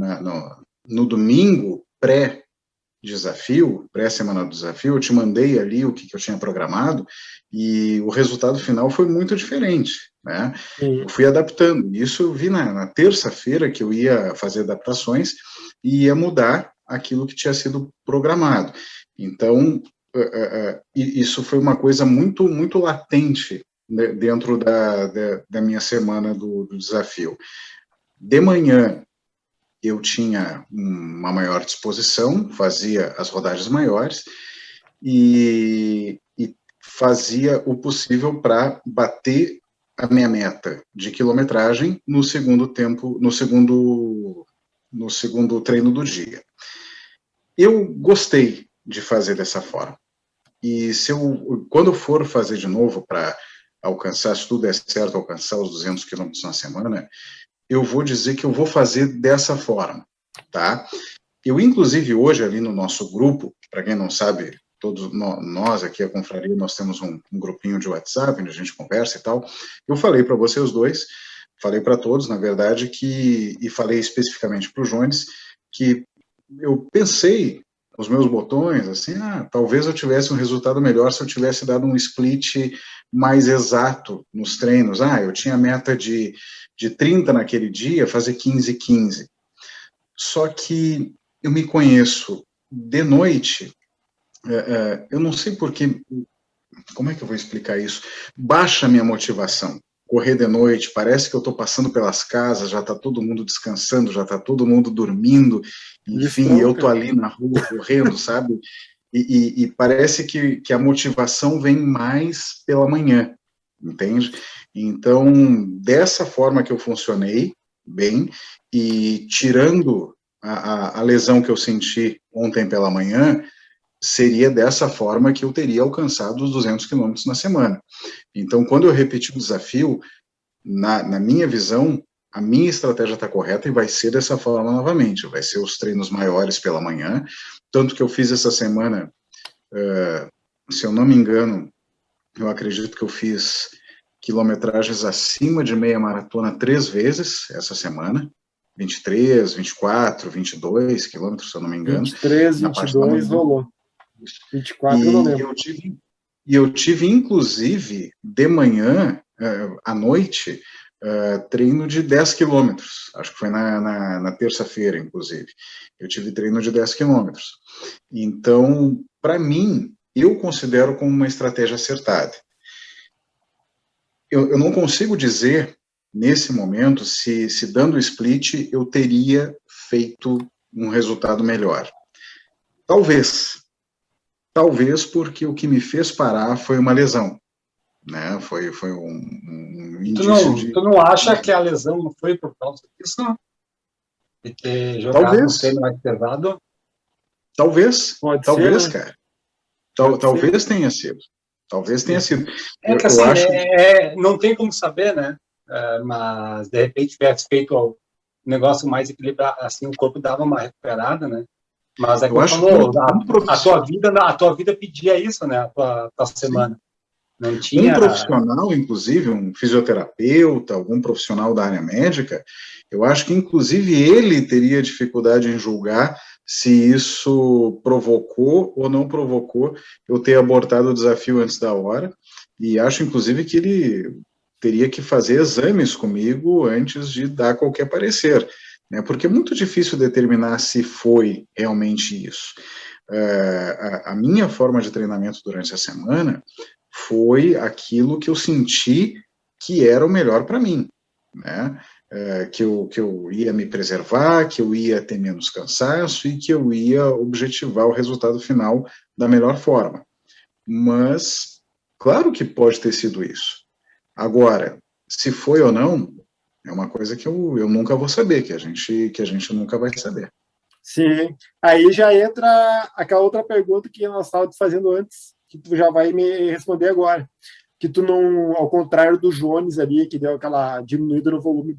no domingo pré-desafio, pré-semana do desafio, eu te mandei ali o que eu tinha programado, e o resultado final foi muito diferente, né? Eu fui adaptando, isso eu vi na terça-feira que eu ia fazer adaptações, e ia mudar aquilo que tinha sido programado. Então, isso foi uma coisa muito, muito latente, né, dentro da minha semana do desafio. De manhã, eu tinha uma maior disposição, fazia as rodagens maiores e fazia o possível para bater a minha meta de quilometragem no segundo treino do dia. Eu gostei de fazer dessa forma. E quando eu for fazer de novo para alcançar, se tudo der certo, alcançar os 200 quilômetros na semana, eu vou dizer que eu vou fazer dessa forma, tá? Eu, inclusive, hoje ali no nosso grupo, para quem não sabe, todos nós aqui, a Confraria, nós temos um grupinho de WhatsApp, onde a gente conversa e tal. Eu falei para vocês dois, falei para todos, na verdade, e falei especificamente para o Jones, que eu pensei os meus botões, assim, talvez eu tivesse um resultado melhor se eu tivesse dado um split mais exato nos treinos. Eu tinha meta de 30 naquele dia, fazer 15-15. Só que eu me conheço de noite, eu não sei porquê, como é que eu vou explicar isso? Baixa a minha motivação. Correr de noite, parece que eu estou passando pelas casas, já está todo mundo descansando, já está todo mundo dormindo, enfim, eu estou ali na rua correndo, sabe? E parece que a motivação vem mais pela manhã, entende? Então, dessa forma que eu funcionei bem, e tirando a lesão que eu senti ontem pela manhã, seria dessa forma que eu teria alcançado os 200 quilômetros na semana. Então, quando eu repeti o desafio, na minha visão, a minha estratégia está correta e vai ser dessa forma novamente. Vai ser os treinos maiores pela manhã, tanto que eu fiz essa semana, se eu não me engano, eu acredito que eu fiz quilometragens acima de meia maratona 3 vezes essa semana, 23, 24, 22 quilômetros, se eu não me engano. 23, 22 rolou. 24 eu não lembro. Eu tive, inclusive, de manhã, à noite, treino de 10 quilômetros. Acho que foi na terça-feira, inclusive. Eu tive treino de 10 quilômetros. Então, para mim, eu considero como uma estratégia acertada. Eu não consigo dizer, nesse momento, se dando o split, eu teria feito um resultado melhor. Talvez porque o que me fez parar foi uma lesão, né? Foi um indício Tu não acha que a lesão não foi por causa disso? De ter jogado um treino mais pesado? Talvez, ser, cara. Talvez tenha sido. Talvez tenha sido. Que assim, não tem como saber, né? Mas, de repente, tivesse feito um negócio mais equilibrado, assim, o corpo dava uma recuperada, né? Mas é como falou, a tua vida pedia isso, né? A tua semana. Não tinha... Um profissional, inclusive, um fisioterapeuta, algum profissional da área médica, eu acho que, inclusive, ele teria dificuldade em julgar se isso provocou ou não provocou eu ter abortado o desafio antes da hora, e acho, inclusive, que ele teria que fazer exames comigo antes de dar qualquer parecer, né, porque é muito difícil determinar se foi realmente isso. A minha forma de treinamento durante a semana foi aquilo que eu senti que era o melhor para mim, né? Que eu ia me preservar, que eu ia ter menos cansaço e que eu ia objetivar o resultado final da melhor forma. Mas, claro que pode ter sido isso. Agora, se foi ou não, é uma coisa que eu nunca vou saber, que a gente nunca vai saber. Sim, aí já entra aquela outra pergunta que nós estávamos fazendo antes, que tu já vai me responder agora. Que tu não, ao contrário do Jones ali, que deu aquela diminuída no volume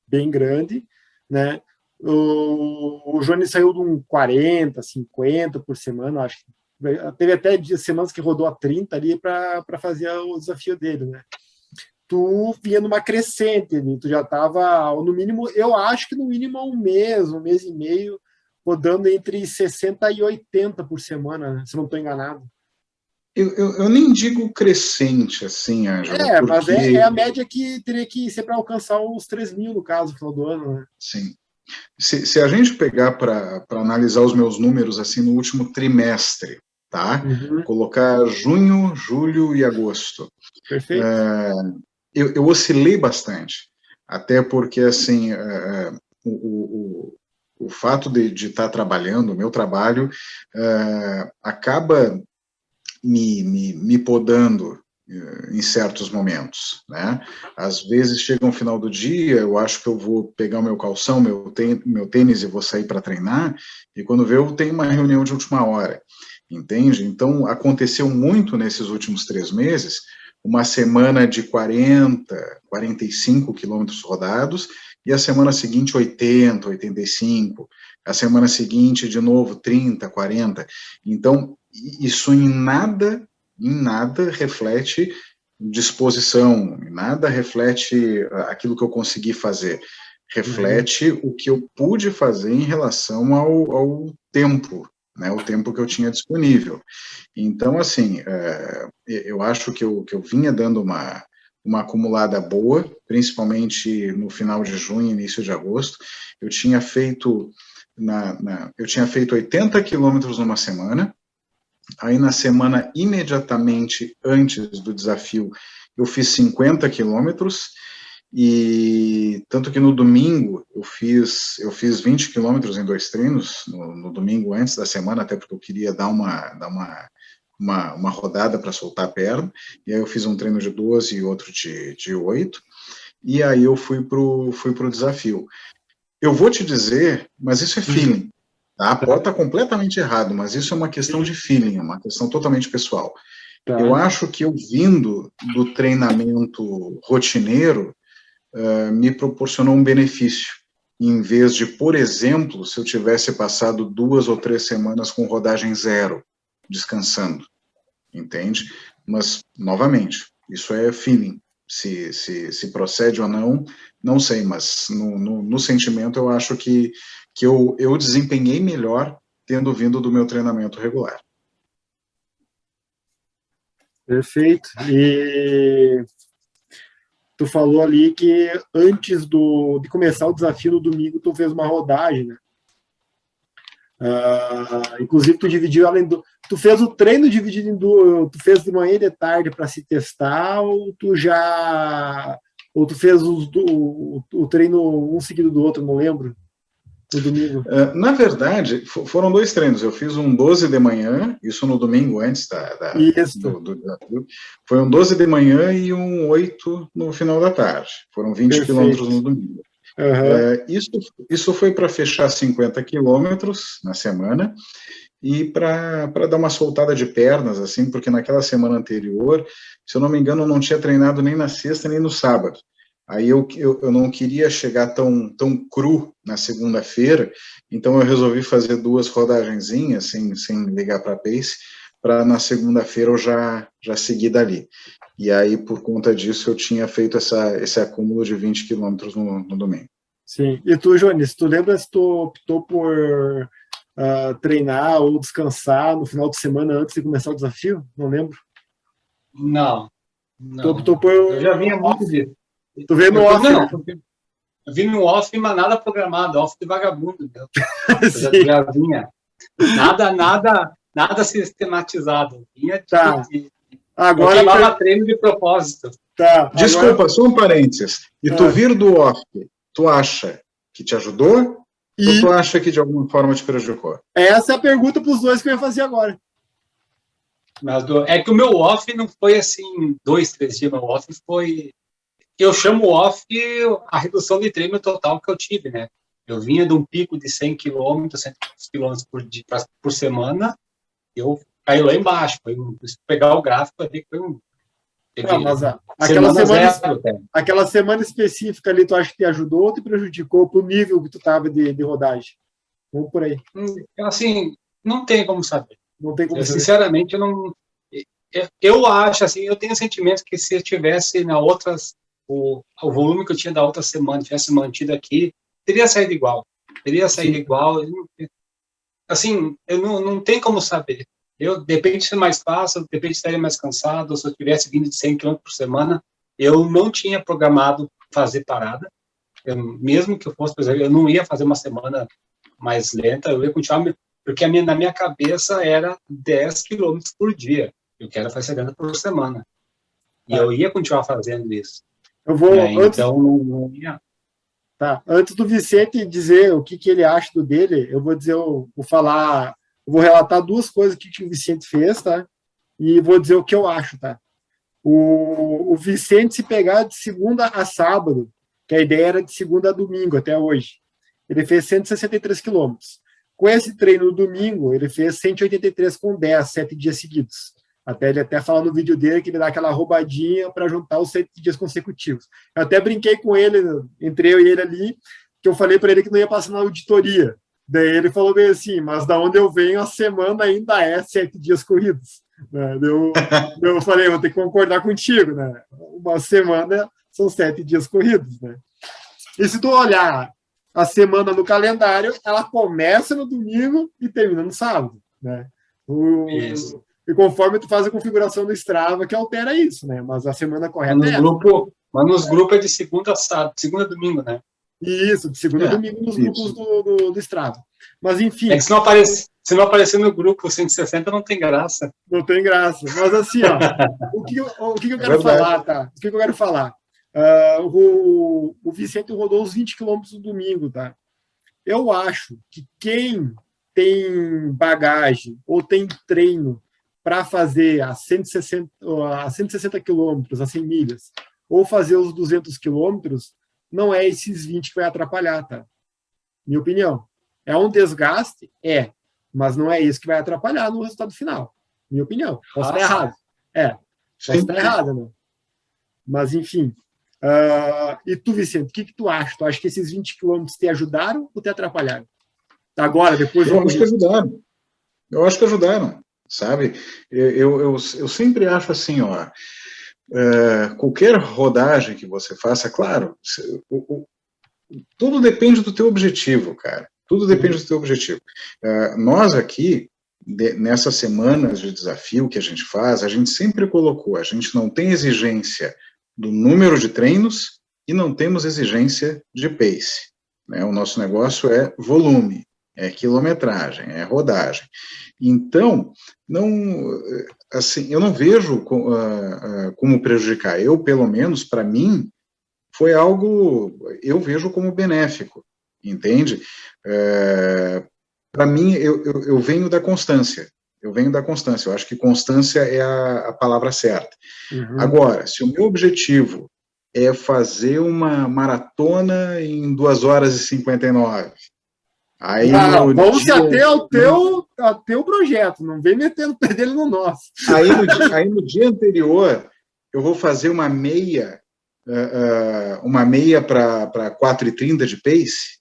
bem grande, né? O Jones saiu de um 40, 50 por semana, acho que teve até semanas que rodou a 30 ali para fazer o desafio dele, né? Tu vinha numa crescente, né? Tu já estava, no mínimo, eu acho que no mínimo um mês e meio, rodando entre 60 e 80 por semana, se não estou enganado. Eu nem digo crescente, assim, Ângelo. Porque... mas é a média que teria que ser para alcançar os 3.000, no caso, no final do ano, né? Sim. Se a gente pegar para analisar os meus números assim no último trimestre, tá? Colocar junho, julho e agosto. Perfeito. Eu oscilei bastante, até porque assim o fato de estar trabalhando, o meu trabalho acaba me podando em certos momentos, né? Às vezes chega um final do dia, eu acho que eu vou pegar o meu calção, meu tênis e vou sair para treinar, e quando vê eu tenho uma reunião de última hora, entende? Então aconteceu muito nesses últimos 3 meses, uma semana de 40, 45 quilômetros rodados, e a semana seguinte 80, 85, a semana seguinte de novo 30, 40, então isso em nada reflete disposição, nada reflete aquilo que eu consegui fazer, reflete o que eu pude fazer em relação ao tempo, né, o tempo que eu tinha disponível. Então, assim, eu acho que eu vinha dando uma acumulada boa, principalmente no final de junho, início de agosto. Eu tinha feito 80 quilômetros numa semana. Aí, na semana imediatamente antes do desafio, eu fiz 50 quilômetros, e tanto que no domingo eu fiz 20 quilômetros em 2 treinos, no domingo antes da semana, até porque eu queria dar uma rodada para soltar a perna, e aí eu fiz um treino de 12 e outro de 8, e aí eu fui pro desafio. Eu vou te dizer, mas isso é feeling. Tá? Pode estar completamente errado, mas isso é uma questão de feeling, é uma questão totalmente pessoal. Tá. Eu acho que eu vindo do treinamento rotineiro me proporcionou um benefício, em vez de, por exemplo, se eu tivesse passado 2 ou 3 semanas com rodagem 0, descansando, entende? Mas, novamente, isso é feeling. Se procede ou não, não sei, mas no sentimento eu acho que eu desempenhei melhor tendo vindo do meu treinamento regular. Perfeito. E tu falou ali que antes de começar o desafio no domingo, tu fez uma rodagem, né? Inclusive tu dividiu tu fez o treino dividido em duas, tu fez de manhã e de tarde para se testar, ou tu fez o treino um seguido do outro, não lembro, no domingo? Na verdade, foram 2 treinos. Eu fiz um 12 de manhã, isso no domingo antes do desafio. Foi um 12 de manhã e um 8 no final da tarde. Foram 20 quilômetros no domingo. Isso foi para fechar 50 quilômetros na semana e para dar uma soltada de pernas, assim, porque naquela semana anterior, se eu não me engano, eu não tinha treinado nem na sexta nem no sábado. Aí eu não queria chegar tão cru na segunda-feira, então eu resolvi fazer 2 rodagenzinhas, sem ligar para a pace, para na segunda-feira eu já seguir dali. E aí, por conta disso, eu tinha feito esse acúmulo de 20 quilômetros no domingo. Sim. E tu, Jones, tu lembra se tu optou por treinar ou descansar no final de semana antes de começar o desafio? Não lembro. Não. Tu optou por... Eu já vinha muito disso. Tu veio no off, não, né? eu vim no off, mas nada programado, off de vagabundo. Eu já vinha. Nada sistematizado. Vinha Agora eu queimava treino de propósito. Tá. Desculpa, só um parênteses. E tu vir do off, tu acha que te ajudou ou tu acha que de alguma forma te prejudicou? Essa é a pergunta para os dois que eu ia fazer agora. Mas é que o meu off não foi assim 2, 3 dias, meu off foi... Eu chamo off a redução de treino total que eu tive, né? Eu vinha de um pico de 100 km, 100 km por semana, eu caí lá embaixo. Se pegar o gráfico, eu vi que foi um... Mas aquela semana específica ali, tu acha que te ajudou ou te prejudicou pro nível que tu tava de rodagem? Vamos por aí. Assim, não tem como saber. Não tem como saber. Sinceramente, eu não... Eu acho, assim, eu tenho sentimentos que se eu tivesse na outras... O volume que eu tinha da outra semana tivesse mantido aqui, teria saído igual. Assim, eu não tenho como saber. Depende de ser mais fácil, depende de estaria mais cansado, se eu tivesse vindo de 100 km por semana, eu não tinha programado fazer parada. mesmo que eu fosse, por exemplo, eu não ia fazer uma semana mais lenta, eu ia continuar, porque na minha cabeça era 10 quilômetros por dia. Eu quero fazer 70 por semana. E eu ia continuar fazendo isso. Eu vou, então, não ia. Tá. Antes do Vicente dizer o que ele acha do dele, eu vou dizer, eu vou relatar duas coisas que o Vicente fez, tá? E vou dizer o que eu acho, tá? O Vicente, se pegar de segunda a sábado, que a ideia era de segunda a domingo até hoje, ele fez 163 quilômetros. Com esse treino no domingo, ele fez 183,10, 7 dias seguidos. Ele até fala no vídeo dele que ele dá aquela roubadinha para juntar os 7 dias consecutivos. Eu até brinquei com ele, entre eu e ele ali, que eu falei para ele que não ia passar na auditoria. Daí ele falou bem assim, mas da onde eu venho, a semana ainda é 7 dias corridos. Eu falei, vou ter que concordar contigo, né? Uma semana são 7 dias corridos, né? E se tu olhar a semana no calendário, ela começa no domingo e termina no sábado, né? Isso. E conforme tu faz a configuração do Strava, que altera isso, né? Mas a semana correta mas nos grupos é de segunda a sábado, segunda a domingo, né? Isso, de segunda a domingo nos grupos do Strava. Mas, enfim... É que se não aparecer no grupo 160, não tem graça. Não tem graça. Mas, assim, ó, o que eu quero falar, tá? O que eu quero falar? O Vicente rodou os 20 quilômetros no domingo, tá? Eu acho que quem tem bagagem ou tem treino para fazer a 160 quilômetros, a 100 milhas, ou fazer os 200 quilômetros, não é esses 20 que vai atrapalhar, tá? Minha opinião. É um desgaste? É. Mas não é isso que vai atrapalhar no resultado final. Minha opinião. Posso estar errado. Posso estar errado, né? Mas, enfim. E tu, Vicente, o que tu acha? Tu acha que esses 20 quilômetros te ajudaram ou te atrapalharam? Agora, depois... Eu acho que ajudaram. Eu acho que ajudaram, sabe? Eu sempre acho assim, ó... qualquer rodagem que você faça, claro, tudo depende do teu objetivo, cara. Tudo depende do teu objetivo. Nós aqui, nessas semanas de desafio que a gente faz, a gente sempre colocou, a gente não tem exigência do número de treinos e não temos exigência de pace, né? O nosso negócio é volume, é quilometragem, é rodagem. Então, assim, eu não vejo como prejudicar. Eu, pelo menos, para mim, foi algo, eu vejo como benéfico, entende? Para mim, eu venho da constância. Eu acho que constância é a palavra certa. Uhum. Agora, se o meu objetivo é fazer uma maratona em 2 horas e 59, aí vamos até o teu projeto, não vem metendo o pé dele no nosso. Aí no dia anterior, eu vou fazer uma meia para 4h30 de pace?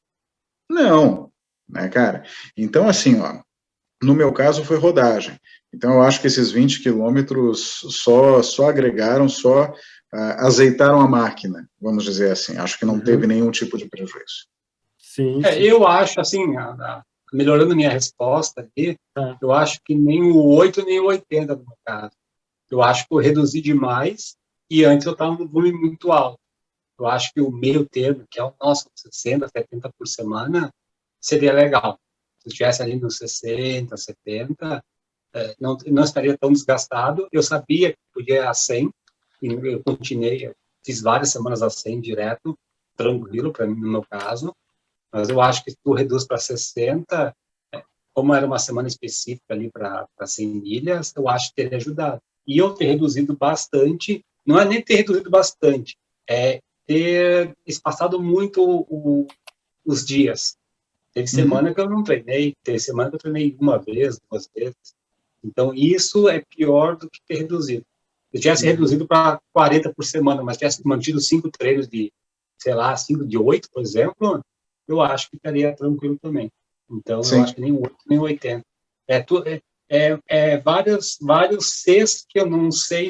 Não, né, cara? Então, assim, ó, no meu caso foi rodagem. Então, eu acho que esses 20 quilômetros só agregaram, só azeitaram a máquina, vamos dizer assim. Acho que não teve nenhum tipo de prejuízo. Sim. Eu acho, assim, melhorando minha resposta aqui, eu acho que nem o 8 nem o 80 no meu caso. Eu acho que eu reduzi demais e antes eu estava num volume muito alto. Eu acho que o meio termo, que é o nosso 60, 70 por semana, seria legal. Se eu estivesse ali nos 60, 70, não estaria tão desgastado. Eu sabia que podia ir a 100, e eu continuei, fiz várias semanas a 100 direto, tranquilo para mim, no meu caso. Mas eu acho que se tu reduz para 60, como era uma semana específica ali para 100 milhas, eu acho que teria ajudado. E eu ter reduzido bastante, não é nem ter reduzido bastante, é ter espaçado muito os dias. Teve semana que eu não treinei, teve semana que eu treinei 1 vez, 2 vezes. Então, isso é pior do que ter reduzido. Se eu tivesse reduzido para 40 por semana, mas tivesse mantido 5 treinos de, sei lá, 5 de 8, por exemplo, eu acho que estaria tranquilo também. Então, eu acho que nem 8, nem 80. Vários Cs que eu não sei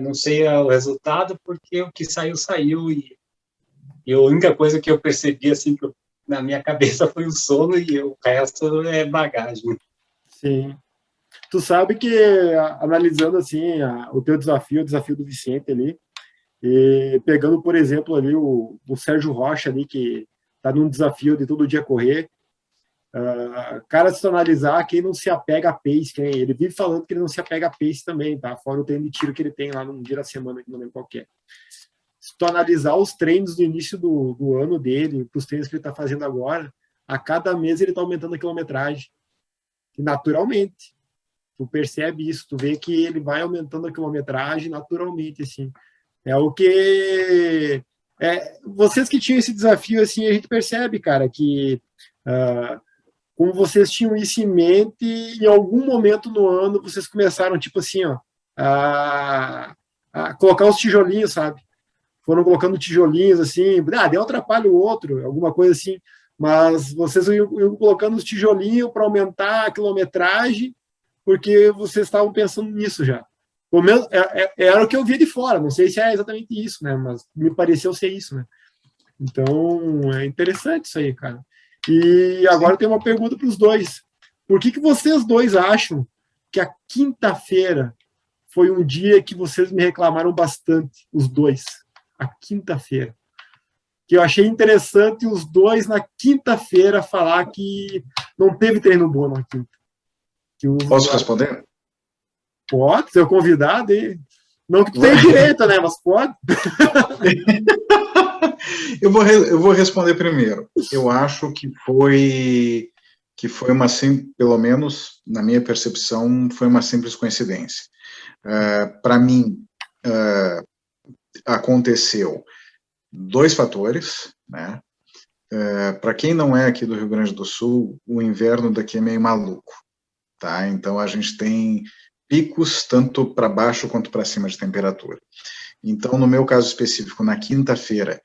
não sei o resultado, porque o que saiu, e a única coisa que eu percebi, assim, na minha cabeça foi o sono e o resto é bagagem. Sim. Tu sabe que, analisando, assim, o teu desafio, o desafio do Vicente ali, E pegando, por exemplo, ali o Sérgio Rocha, ali, que está num desafio de todo dia correr. Cara, se tu analisar, quem não se apega a pace, ele vive falando que ele não se apega a pace também, tá? Fora o treino de tiro que ele tem lá num dia da semana, que não lembro qual que é. Se tu analisar os treinos do início do ano dele, os treinos que ele está fazendo agora, a cada mês ele está aumentando a quilometragem. E naturalmente. Tu percebe isso, tu vê que ele vai aumentando a quilometragem naturalmente, assim. É o que... vocês que tinham esse desafio, assim, a gente percebe, cara, que como vocês tinham isso em mente, em algum momento no ano vocês começaram, tipo assim, ó, a colocar os tijolinhos, sabe? Foram colocando tijolinhos, assim, deu um atrapalho o outro, alguma coisa assim, mas vocês iam colocando os tijolinhos para aumentar a quilometragem, porque vocês estavam pensando nisso já. Pelo menos era o que eu via de fora, não sei se é exatamente isso, né? Mas me pareceu ser isso, né? Então, é interessante isso aí, cara. E agora eu tenho uma pergunta para os dois. Por que vocês dois acham que a quinta-feira foi um dia que vocês me reclamaram bastante, os dois? A quinta-feira. Que eu achei interessante os dois na quinta-feira falar que não teve treino bom na quinta. Posso responder? Pode, ser convidado aí. Não que tem direito, né? Mas pode. Eu vou responder primeiro. Eu acho que foi uma, pelo menos na minha percepção, foi uma simples coincidência. Para mim, aconteceu 2 fatores, né? Para quem não é aqui do Rio Grande do Sul, o inverno daqui é meio maluco, tá? Então a gente tem picos tanto para baixo quanto para cima de temperatura. Então, no meu caso específico, na quinta-feira,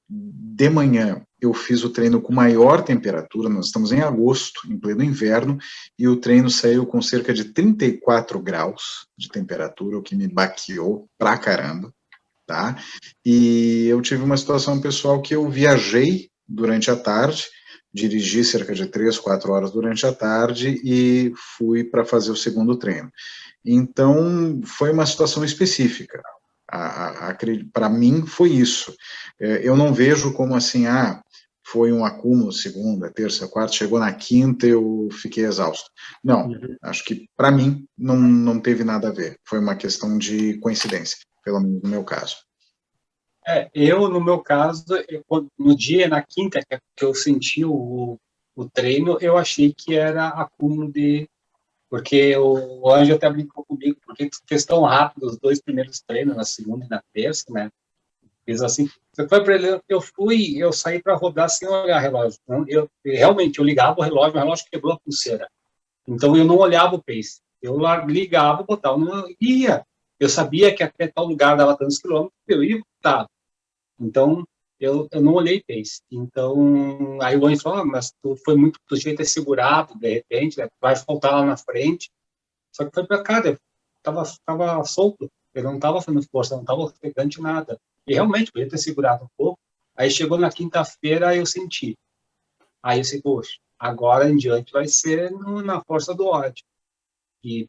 de manhã, eu fiz o treino com maior temperatura, nós estamos em agosto, em pleno inverno, e o treino saiu com cerca de 34 graus de temperatura, o que me baqueou pra caramba, tá? E eu tive uma situação pessoal que eu viajei durante a tarde, dirigi cerca de 3, 4 horas durante a tarde e fui para fazer o segundo treino. Então, foi uma situação específica. Para mim, foi isso. Eu não vejo como assim, foi um acúmulo segunda, terça, quarta, chegou na quinta eu fiquei exausto. Não, acho que para mim não teve nada a ver. Foi uma questão de coincidência, pelo menos no meu caso. No meu caso, no dia, na quinta, que eu senti o treino, eu achei que era acúmulo porque o Anjo até brincou comigo, porque tu fez tão rápido os 2 primeiros treinos, na segunda e na terça, né? Fiz assim. Você foi para ele, eu saí para rodar sem olhar o relógio. Realmente, eu ligava o relógio quebrou a pulseira. Então, eu não olhava o pace. Eu ligava, botava, não ia. Eu sabia que até tal lugar dava tantos quilômetros, eu ia botar. Então, eu não olhei pace. Então, aí o Anjo falou, mas tu devia ter segurado, de repente, né? Vai faltar lá na frente. Só que foi para cá, eu tava solto, eu não estava fazendo força, não estava ofegante nada. E realmente, podia ter segurado um pouco. Aí chegou na quinta-feira, eu senti. Aí eu disse, poxa, agora em diante vai ser na força do ódio.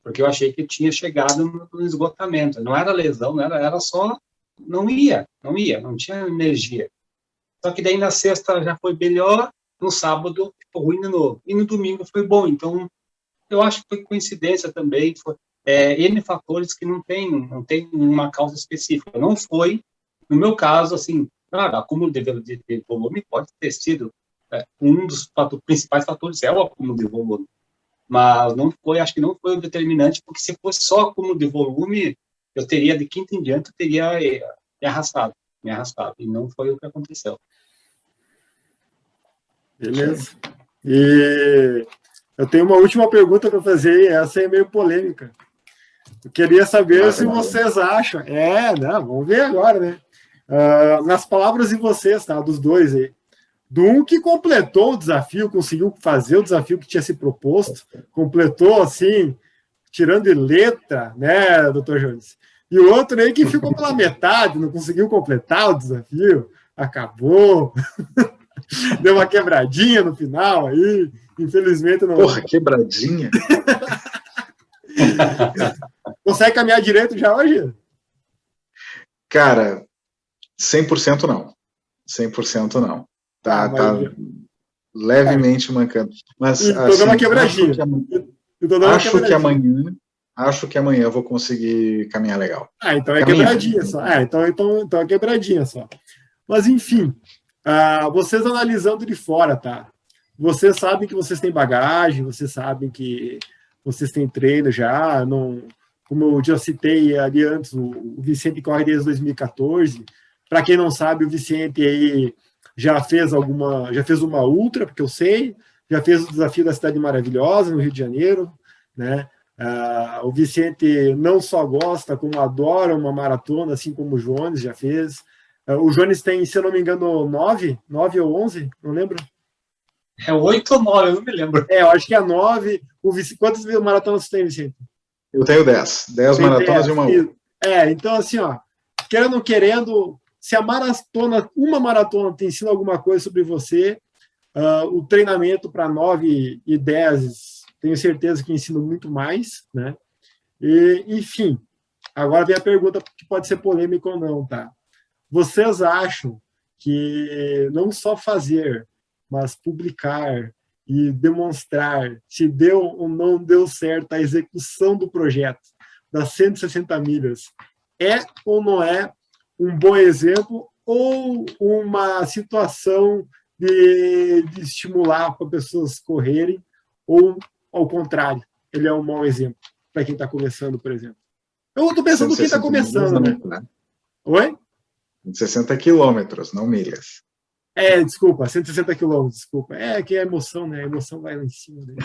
Porque eu achei que tinha chegado no esgotamento. Não era lesão, era só... Não tinha energia. Só que daí na sexta já foi melhor, no sábado ficou ruim de novo. E no domingo foi bom. Então, eu acho que foi coincidência também. N fatores que não tem uma causa específica. Não foi, no meu caso, assim, claro, acúmulo de volume pode ter sido um dos principais fatores, é o acúmulo de volume. Mas acho que não foi o determinante, porque se fosse só acúmulo de volume, eu teria, de quinta em diante, eu teria me arrastado. E não foi o que aconteceu. Beleza. E eu tenho uma última pergunta para fazer, essa é meio polêmica. Eu queria saber se vocês acham... vamos ver agora, né? Nas palavras de vocês, tá? Dos dois aí. Do um que completou o desafio, conseguiu fazer o desafio que tinha se proposto, completou, assim, tirando de letra, né, doutor Jones? E o outro aí que ficou pela metade, não conseguiu completar o desafio, acabou, deu uma quebradinha no final aí, infelizmente não... Porra, quebradinha? Consegue caminhar direito já hoje? Cara, 100% não. 100% não. Tá levemente mancando. Mas, tô dando uma assim, quebradinha. acho que amanhã eu vou conseguir caminhar legal. Então é quebradinha só. Então é quebradinha só. Mas, enfim, vocês analisando de fora, tá? Vocês sabem que vocês têm bagagem, vocês sabem que vocês têm treino já, como eu já citei ali antes, o Vicente corre desde 2014. Para quem não sabe, o Vicente aí já fez uma ultra, porque eu sei, já fez o desafio da Cidade Maravilhosa, no Rio de Janeiro, né? O Vicente não só gosta, como adora uma maratona, assim como o Jones já fez. O Jones tem, se eu não me engano, 9 ou 11, não lembro. É 8 ou 9, eu não me lembro. Eu acho que é 9. Quantas maratonas você tem, Vicente? Eu tenho 10. 10 maratonas 10. E uma outra. Então, assim, querendo ou não querendo, se uma maratona tem ensinado alguma coisa sobre você, o treinamento para 9 e 10, tenho certeza que ensina muito mais, né? E, enfim, agora vem a pergunta que pode ser polêmica ou não, tá? Vocês acham que não só fazer, mas publicar e demonstrar se deu ou não deu certo a execução do projeto das 160 milhas é ou não é um bom exemplo ou uma situação de estimular para pessoas correrem, ou ao contrário, ele é um mau exemplo para quem está começando, por exemplo? Eu estou pensando quem está começando, né? Oi? 60 quilômetros, não milhas. Desculpa, 160 quilômetros, desculpa. Que é emoção, né? A emoção vai lá em cima. Né?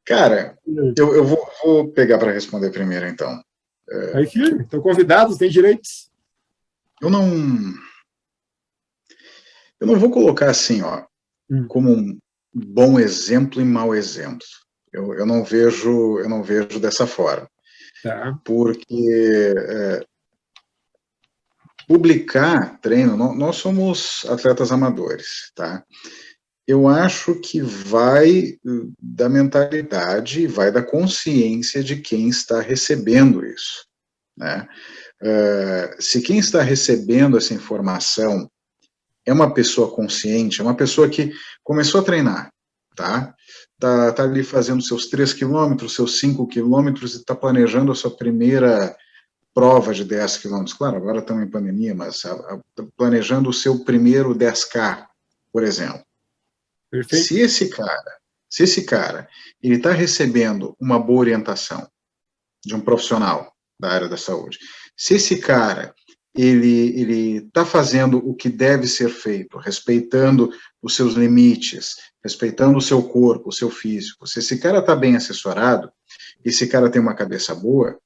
Cara, eu vou pegar para responder primeiro, então. Aí, filho, estão convidados, têm direitos. Eu não vou colocar assim, como um bom exemplo e mau exemplo. Eu não vejo dessa forma. Tá. Porque publicar treino, nós somos atletas amadores, tá? Eu acho que vai da mentalidade, vai da consciência de quem está recebendo isso, né? Se quem está recebendo essa informação é uma pessoa consciente, é uma pessoa que começou a treinar, tá? Tá ali fazendo seus 3 quilômetros, seus 5 quilômetros e está planejando a sua primeira prova de 10 quilômetros. Claro, agora estamos em pandemia, mas planejando o seu primeiro 10K, por exemplo. Perfeito. Se esse cara ele está recebendo uma boa orientação de um profissional da área da saúde, se esse cara ele está fazendo o que deve ser feito, respeitando os seus limites, respeitando o seu corpo, o seu físico, se esse cara está bem assessorado, esse cara tem uma cabeça boa,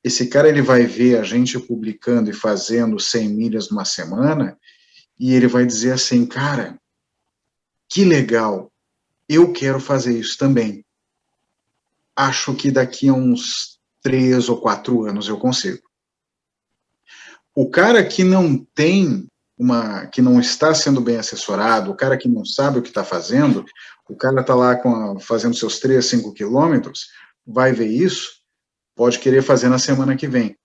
esse cara ele vai ver a gente publicando e fazendo 100 milhas numa semana, e ele vai dizer assim, cara, que legal, eu quero fazer isso também. Acho que daqui a uns 3 ou 4 anos eu consigo. O cara que não que não está sendo bem assessorado, o cara que não sabe o que está fazendo, o cara está lá fazendo seus 3, 5 quilômetros, vai ver isso, pode querer fazer na semana que vem,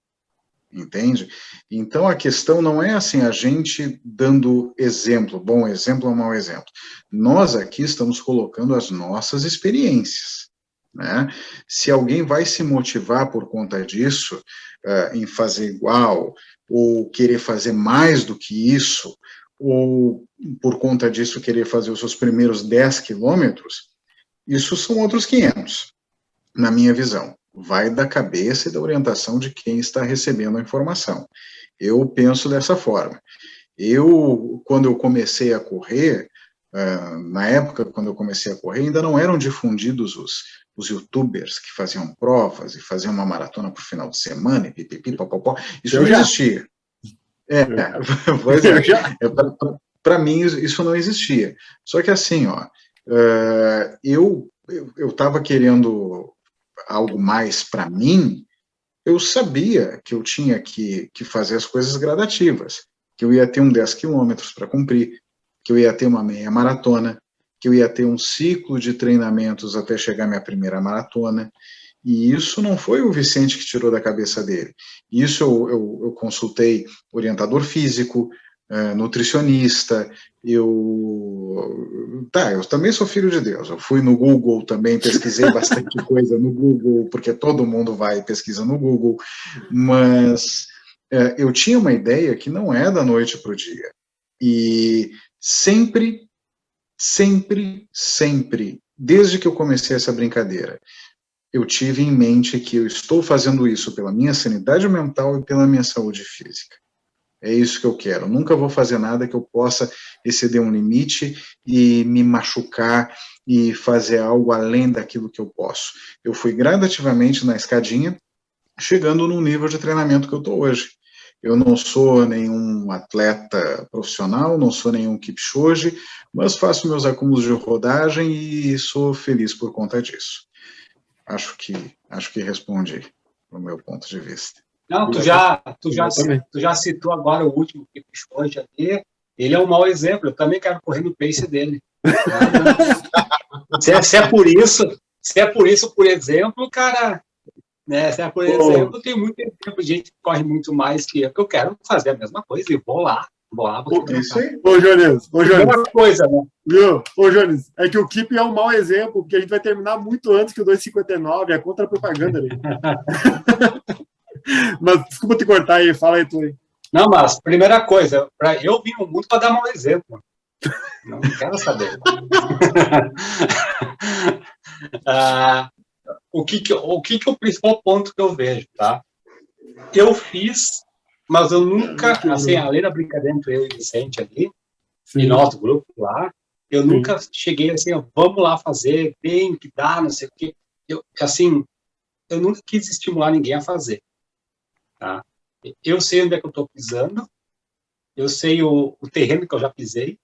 entende? Então a questão não é assim, a gente dando exemplo, bom exemplo ou mau exemplo. Nós aqui estamos colocando as nossas experiências, né? Se alguém vai se motivar por conta disso, em fazer igual, ou querer fazer mais do que isso, ou por conta disso querer fazer os seus primeiros 10 quilômetros, isso são outros 500, na minha visão. Vai da cabeça e da orientação de quem está recebendo a informação. Eu penso dessa forma. Quando eu comecei a correr, na época, quando eu comecei a correr, ainda não eram difundidos os youtubers que faziam provas e faziam uma maratona por final de semana, e pipipi, popopó. Isso não existia. Pois é. Para mim, isso não existia. Só que assim, eu estava querendo algo mais para mim, eu sabia que eu tinha que fazer as coisas gradativas, que eu ia ter 10 quilômetros para cumprir, que eu ia ter uma meia maratona, que eu ia ter um ciclo de treinamentos até chegar à minha primeira maratona. E isso não foi o Vicente que tirou da cabeça dele. Isso eu consultei orientador físico, nutricionista, eu também sou filho de Deus, eu fui no Google também, pesquisei bastante coisa no Google, porque todo mundo vai e pesquisa no Google, mas eu tinha uma ideia que não é da noite para o dia, e sempre, desde que eu comecei essa brincadeira, eu tive em mente que eu estou fazendo isso pela minha sanidade mental e pela minha saúde física. É isso que eu quero. Nunca vou fazer nada que eu possa exceder um limite e me machucar e fazer algo além daquilo que eu posso. Eu fui gradativamente na escadinha, chegando no nível de treinamento que eu estou hoje. Eu não sou nenhum atleta profissional, não sou nenhum Kipchoge, mas faço meus acúmulos de rodagem e sou feliz por conta disso. Acho que respondi do meu ponto de vista. Não, tu já citou agora o último Kipchoge aqui. Ele é um mau exemplo. Eu também quero correr no pace dele. se é por isso, por exemplo, cara, né? Se é por exemplo, tem muito exemplo de gente que corre muito mais que eu quero fazer a mesma coisa e vou lá. Ô, Jones. Uma coisa, né? Viu? Ô, Jones, é que o Kip é um mau exemplo, porque a gente vai terminar muito antes que o 2,59, é contra a propaganda ali. Mas desculpa te cortar aí, fala aí tu aí. Não, mas primeira coisa, eu vim no mundo para dar mau exemplo. Não quero saber. O que é o principal ponto que eu vejo, tá? Eu fiz, mas eu nunca, assim, além da brincadeira entre eu e o Vicente ali, e nós do grupo lá, eu nunca cheguei assim, vamos lá fazer, tem que dar, não sei o quê. Eu nunca quis estimular ninguém a fazer. Tá? Eu sei onde é que eu estou pisando, eu sei o terreno que eu já pisei,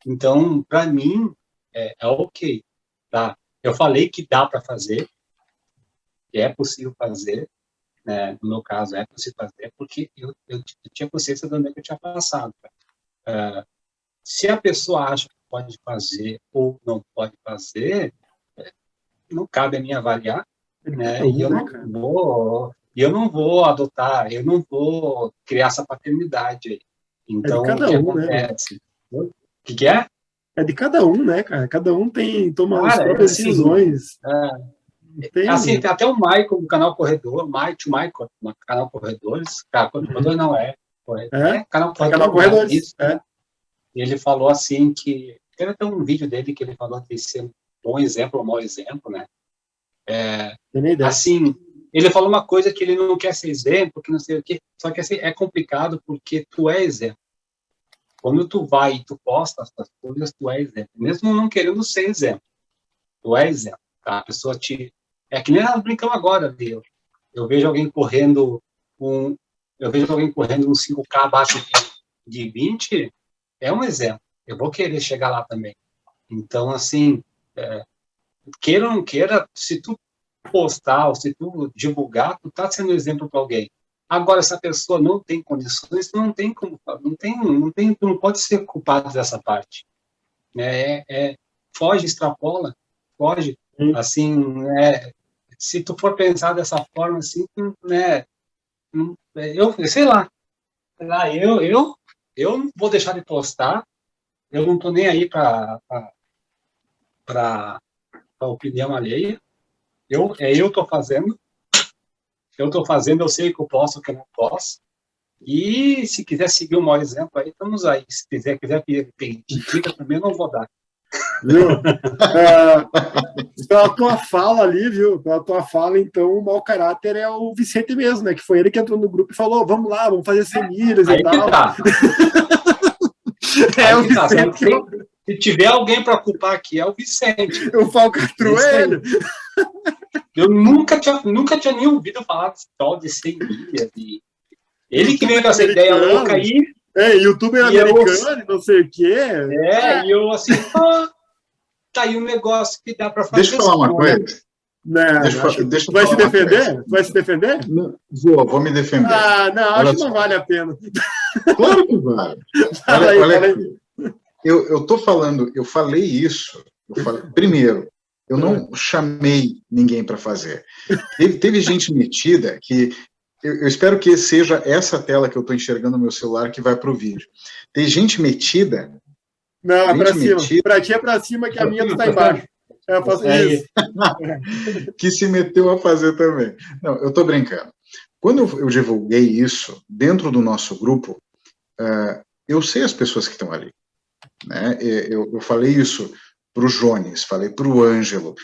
então, para mim, é ok. Tá? Eu falei que dá para fazer, que é possível fazer, né? No meu caso, é possível fazer, porque eu tinha consciência de onde é que eu tinha passado. Se a pessoa acha que pode fazer ou não pode fazer, não cabe a mim avaliar, né? E eu não vou adotar, eu não vou criar essa paternidade aí. Então, o que acontece? O que é? É de cada um, né, cara? Cada um toma as próprias decisões. Assim, tem até o Michael do canal Corredor, Michael, do canal Corredores, Corredor não é. Canal Corredores. Ele falou assim que, tem até um vídeo dele que ele falou de ser um bom exemplo ou mau exemplo, né? Assim, ele falou uma coisa que ele não quer ser exemplo, que não sei o quê, só que assim, é complicado porque tu é exemplo. Quando tu vai e tu posta as tuas coisas, tu é exemplo. Mesmo não querendo ser exemplo, tu é exemplo. Tá? A pessoa é que nem nós brincamos agora, viu? Eu vejo alguém correndo um 5K abaixo de 20, é um exemplo. Eu vou querer chegar lá também. Então, assim, queira ou não queira, se tu postar ou se tu divulgar, tu tá sendo exemplo para alguém. Agora, se a pessoa não tem condições, tu não pode ser culpado dessa parte. Foge, extrapola, foge. Assim, se tu for pensar dessa forma, assim, né, eu sei lá, eu não vou deixar de postar, eu não tô nem aí para opinião alheia, eu tô fazendo, eu sei que eu posso, que eu não posso, e se quiser seguir um mau exemplo aí, estamos aí, se quiser pedir dica também, eu não vou dar. Viu? Pela tua fala ali, viu? Pela tua fala, então, o mau caráter é o Vicente mesmo, né? Que foi ele que entrou no grupo e falou, vamos lá, vamos fazer 100 milhas e tal. Tá. O Vicente. Se tiver alguém para culpar aqui, é o Vicente. O falcatrua é ele. Eu nunca tinha nem ouvido falar desse tal de 100 milhas. Ele que veio com essa ideia louca aí. Youtuber americano, não sei o quê. E eu assim, tá aí um negócio que dá para fazer. Deixa eu falar uma coisa. Deixa vai se defender? Vai se defender? Não, vou me defender. Não, acho que não vale a pena. Claro que vale. Olha aqui. Eu tô falando, eu falei isso. Primeiro, Eu não chamei ninguém para fazer. Teve gente metida que... Eu espero que seja essa tela que eu estou enxergando no meu celular que vai para o vídeo. Tem gente metida... Não, é para cima. Metida, para ti é para cima, que a minha está embaixo. Eu faço isso. Que se meteu a fazer também. Não, eu estou brincando. Quando eu divulguei isso dentro do nosso grupo, eu sei as pessoas que estão ali. Né? Eu falei isso para o Jones, falei para o Ângelo,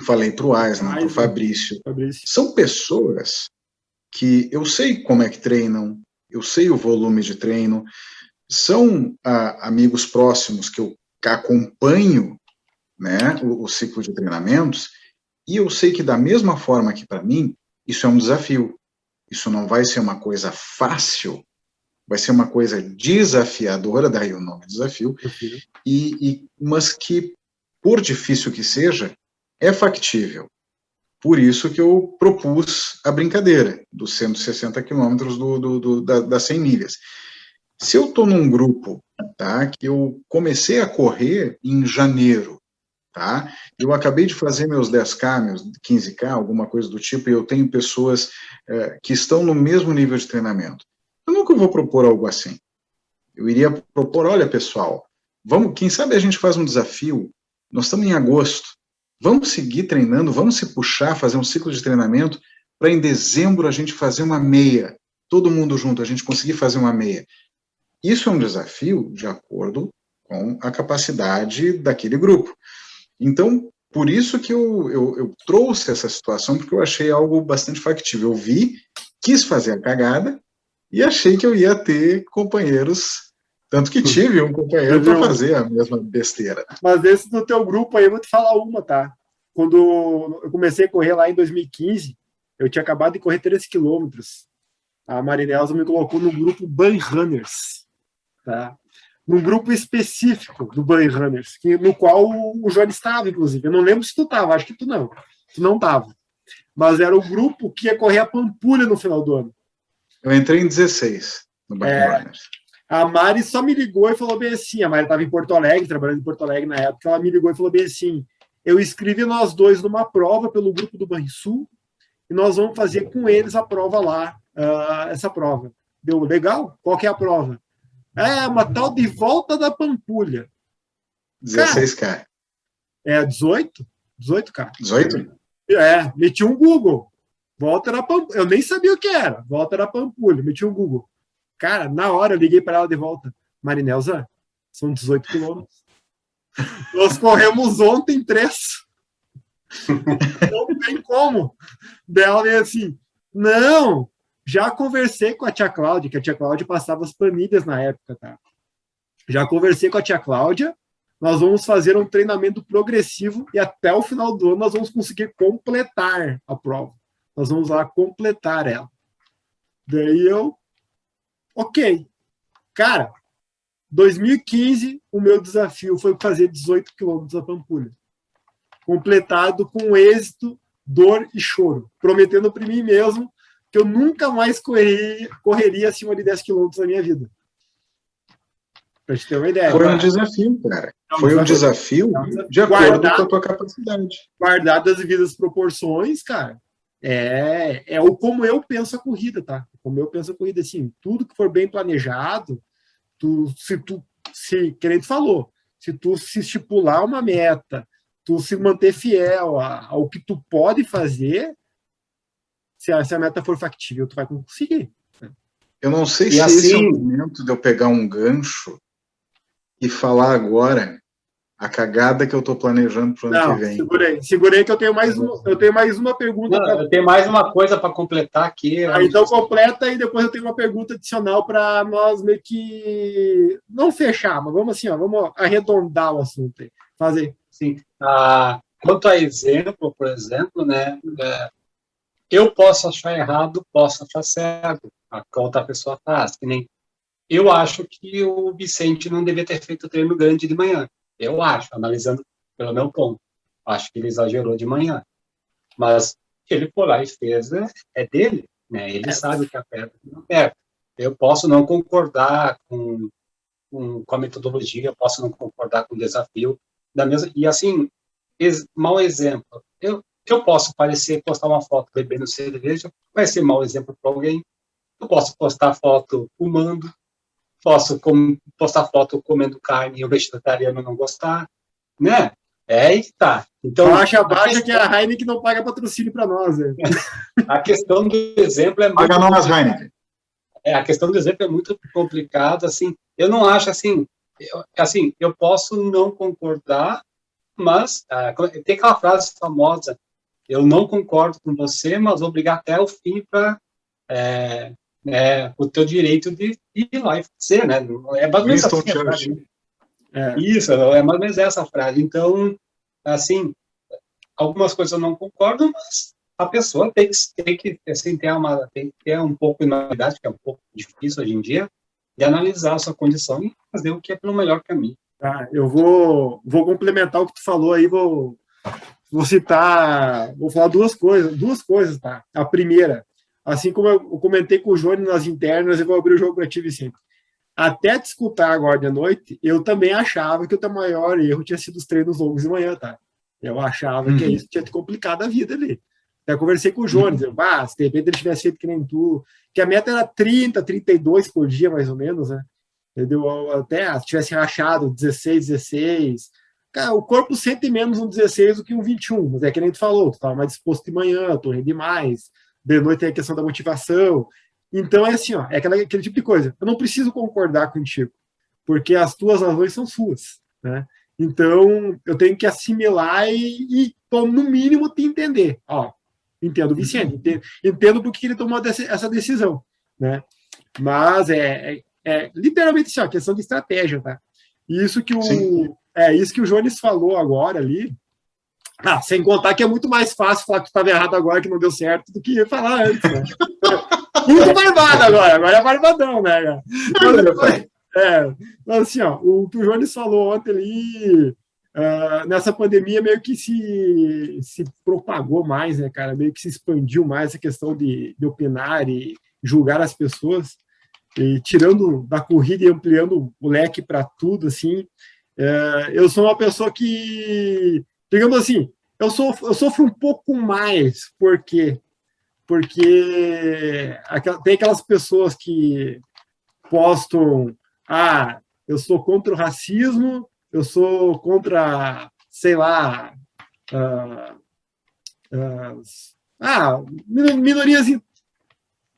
falei para o Aislan, para o Fabrício. São pessoas que eu sei como é que treinam, eu sei o volume de treino, são amigos próximos que eu acompanho, né, o ciclo de treinamentos, e eu sei que da mesma forma que para mim, isso é um desafio. Isso não vai ser uma coisa fácil, vai ser uma coisa desafiadora, daí o nome desafio, mas que, por difícil que seja, é factível. Por isso que eu propus a brincadeira dos 160 quilômetros das 100 milhas. Se eu estou num grupo, tá, que eu comecei a correr em janeiro, tá, eu acabei de fazer meus 10K, meus 15K, alguma coisa do tipo, e eu tenho pessoas que estão no mesmo nível de treinamento. Eu nunca vou propor algo assim. Eu iria propor, olha, pessoal, vamos, quem sabe a gente faz um desafio, nós estamos em agosto, vamos seguir treinando, vamos se puxar, fazer um ciclo de treinamento, para em dezembro a gente fazer uma meia, todo mundo junto, a gente conseguir fazer uma meia. Isso é um desafio de acordo com a capacidade daquele grupo. Então, por isso que eu trouxe essa situação, porque eu achei algo bastante factível. Eu vi, quis fazer a cagada, e achei que eu ia ter companheiros, tanto que tive um companheiro para fazer a mesma besteira. Mas esse do teu grupo aí, eu vou te falar uma, tá? Quando eu comecei a correr lá em 2015, eu tinha acabado de correr 13 quilômetros. A Marinelza me colocou no grupo Bunny Runners, tá? Num grupo específico do Bunny Runners, no qual o Johnny estava, inclusive. Eu não lembro se tu estava, acho que tu não estava. Mas era o grupo que ia correr a Pampulha no final do ano. Eu entrei em 16 no Bunny Runners. A Mari só me ligou e falou bem assim, a Mari estava em Porto Alegre, trabalhando em Porto Alegre na época, ela me ligou e falou bem assim, eu inscrevi nós dois numa prova pelo grupo do Banrisul, e nós vamos fazer com eles a prova lá, essa prova. Deu legal? Qual que é a prova? É uma tal de Volta da Pampulha. 16K. 18? 18K. 18? Meti um Google. Volta da Pampulha. Eu nem sabia o que era. Volta da Pampulha. Meti um Google. Cara, na hora eu liguei para ela de volta. Marinelza, são 18 quilômetros. Nós corremos ontem 3. Não tem como. Dela veio assim, não, já conversei com a tia Cláudia, que a tia Cláudia passava as planilhas na época, tá? Já conversei com a tia Cláudia, nós vamos fazer um treinamento progressivo e até o final do ano nós vamos conseguir completar a prova. Nós vamos lá completar ela. Daí ok. Cara, 2015, o meu desafio foi fazer 18 quilômetros a Pampulha. Completado com êxito, dor e choro. Prometendo para mim mesmo que eu nunca mais correria acima de 10 quilômetros na minha vida. Para te ter uma ideia. Foi um desafio, cara. Foi um desafio de acordo com a tua capacidade. Guardado as devidas proporções, cara. Como eu penso a corrida, tá? Como eu penso a corrida, assim, tudo que for bem planejado, que nem tu falou, se tu se estipular uma meta, tu se manter fiel ao que tu pode fazer, se a meta for factível, tu vai conseguir. Eu não sei se esse é o momento de eu pegar um gancho e falar agora a cagada que eu estou planejando para o ano que vem. Segurei que eu tenho mais uma pergunta. Eu tenho mais uma coisa para completar aqui. Então completa e depois eu tenho uma pergunta adicional para nós meio que não fechar, mas vamos assim, vamos arredondar o assunto aí. Fazer. Sim. Quanto a exemplo, por exemplo, né, eu posso achar errado, posso achar certo, a outra pessoa faz. Que nem eu acho que o Vicente não devia ter feito treino grande de manhã. Eu acho, analisando pelo meu ponto. Acho que ele exagerou de manhã. Mas ele foi lá e fez, é dele, né? Ele sabe que a pedra não aperta. Eu posso não concordar com a metodologia, posso não concordar com o desafio. E assim, mau exemplo. Eu posso postar uma foto bebendo cerveja, vai ser mau exemplo para alguém. Eu posso postar foto fumando, posso postar foto comendo carne e o vegetariano não gostar, né? É aí que tá. Então, baixa que a Heineken não paga patrocínio para nós. Né? A questão do exemplo é muito... Paga nós, Heineken. A questão do exemplo é muito complicada, assim, eu não acho assim, eu posso não concordar, mas tem aquela frase famosa, eu não concordo com você, mas vou brigar até o fim para o teu direito de ir lá e fazer, né? É mais ou menos assim a frase, né? Isso, é mais ou menos essa frase. Então, assim, algumas coisas eu não concordo, mas a pessoa tem que assim, ter um pouco de humanidade, que é um pouco difícil hoje em dia, de analisar a sua condição e fazer o que é pelo melhor caminho. Tá, eu vou complementar o que tu falou aí, vou falar duas coisas, tá? A primeira, assim como eu comentei com o Johnny nas internas, eu vou abrir o jogo para ti, Vicente. Até te escutar agora de noite, eu também achava que o teu maior erro tinha sido os treinos longos de manhã, tá? Eu achava que isso tinha te complicado a vida ali. Até conversei com o Jones, se de repente ele tivesse feito que nem tu, que a meta era 30, 32 por dia, mais ou menos, né? Entendeu? Até se tivesse rachado 16, 16. Cara, o corpo sente menos um 16 do que um 21, mas é que nem tu falou, tu estava mais disposto de manhã, tu rende mais, de noite tem a questão da motivação. Então é assim, ó, é aquele tipo de coisa. Eu não preciso concordar contigo, porque as tuas razões são suas, né? Então eu tenho que assimilar e no mínimo te entender. Ó, entendo o Vicente, entendo por que ele tomou essa decisão, né? Mas é literalmente assim, ó, questão de estratégia, tá? Isso que o Jones falou agora ali, sem contar que é muito mais fácil falar que tu estava errado agora, que não deu certo, do que falar antes, né? Muito barbado agora é barbadão, né? Mas assim, ó, o que o Jones falou ontem ali, nessa pandemia meio que se propagou mais, né, cara? Meio que se expandiu mais essa questão de opinar e julgar as pessoas, e tirando da corrida e ampliando o leque para tudo, assim. Eu sou uma pessoa que, digamos assim, eu sofro um pouco mais, porque tem aquelas pessoas que postam, eu sou contra o racismo, eu sou contra, sei lá, minorias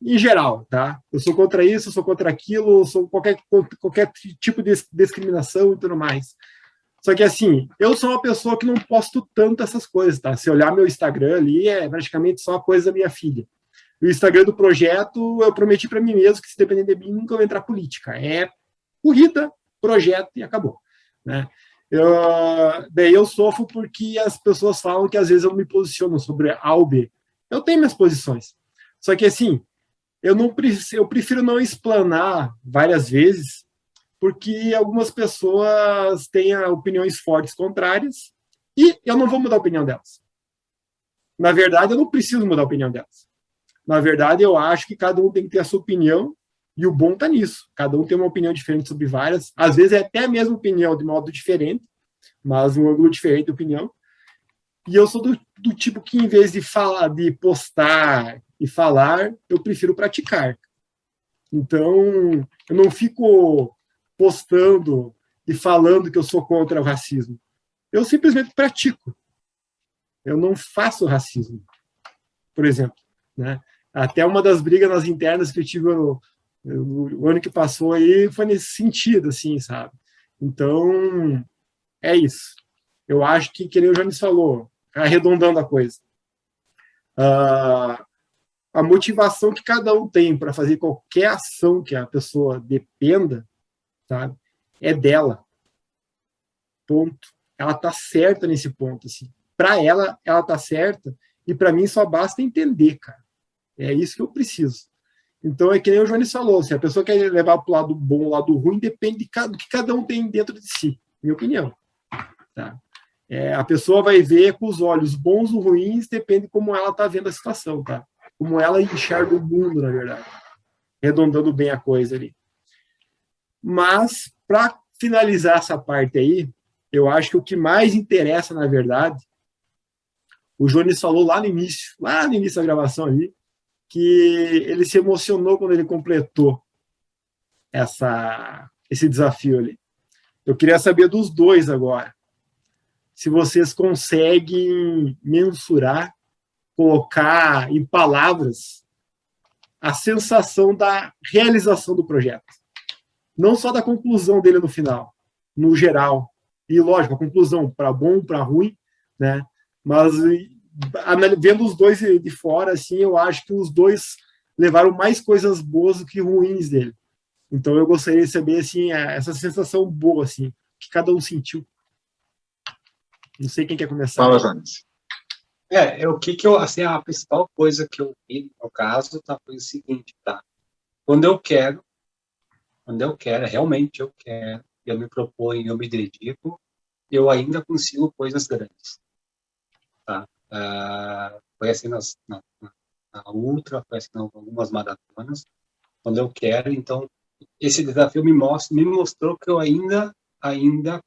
em geral, tá? Eu sou contra isso, eu sou contra aquilo, eu sou qualquer tipo de discriminação e tudo mais. Só que, assim, eu sou uma pessoa que não posto tanto essas coisas, tá? Se olhar meu Instagram ali, é praticamente só a coisa da minha filha. O Instagram do projeto, eu prometi para mim mesmo que, se depender de mim, nunca vou entrar política. É corrida, projeto e acabou, né? Daí eu sofro porque as pessoas falam que, às vezes, eu me posiciono sobre A ou B. Eu tenho minhas posições. Só que, assim, eu prefiro não explanar várias vezes, porque algumas pessoas têm opiniões fortes contrárias e eu não vou mudar a opinião delas. Na verdade, eu não preciso mudar a opinião delas. Na verdade, eu acho que cada um tem que ter a sua opinião e o bom está nisso. Cada um tem uma opinião diferente sobre várias. Às vezes é até a mesma opinião de modo diferente, mas um ângulo diferente de opinião. E eu sou do tipo que, em vez de postar e falar, eu prefiro praticar. Então, eu não fico postando e falando que eu sou contra o racismo. Eu simplesmente pratico. Eu não faço racismo, por exemplo, né? Até uma das brigas nas internas que eu tive o ano que passou aí foi nesse sentido, assim, sabe? Então, é isso. Eu acho que nem o Jones falou, arredondando a coisa, a motivação que cada um tem para fazer qualquer ação que a pessoa dependa, sabe, é dela. Ponto. Ela está certa nesse ponto. Assim. Para ela está certa, e para mim só basta entender, cara. É isso que eu preciso. Então, é que nem o Jones falou, se a pessoa quer levar para o lado bom, o lado ruim, depende do que cada um tem dentro de si, minha opinião. Tá? A pessoa vai ver com os olhos bons ou ruins, depende de como ela está vendo a situação, tá? Como ela enxerga o mundo, na verdade. Arredondando bem a coisa ali. Mas, para finalizar essa parte aí, eu acho que o que mais interessa, na verdade, O Jones falou lá no início da gravação ali, que ele se emocionou quando ele completou esse desafio ali. Eu queria saber dos dois agora, se vocês conseguem mensurar, colocar em palavras a sensação da realização do projeto. Não só da conclusão dele no final, no geral. E, lógico, a conclusão para bom, para ruim, né? Mas, vendo os dois de fora, assim, eu acho que os dois levaram mais coisas boas do que ruins dele. Então, eu gostaria de saber, assim, essa sensação boa, assim, que cada um sentiu. Não sei quem quer começar. Fala, Jones. Assim, a principal coisa que eu vi, no caso, foi o seguinte, tá? Quando eu quero, realmente eu quero, eu me proponho, eu me dedico, eu ainda consigo coisas grandes, tá? Foi assim na Ultra, foi assim em algumas maratonas, quando eu quero, então, esse desafio me mostrou que eu ainda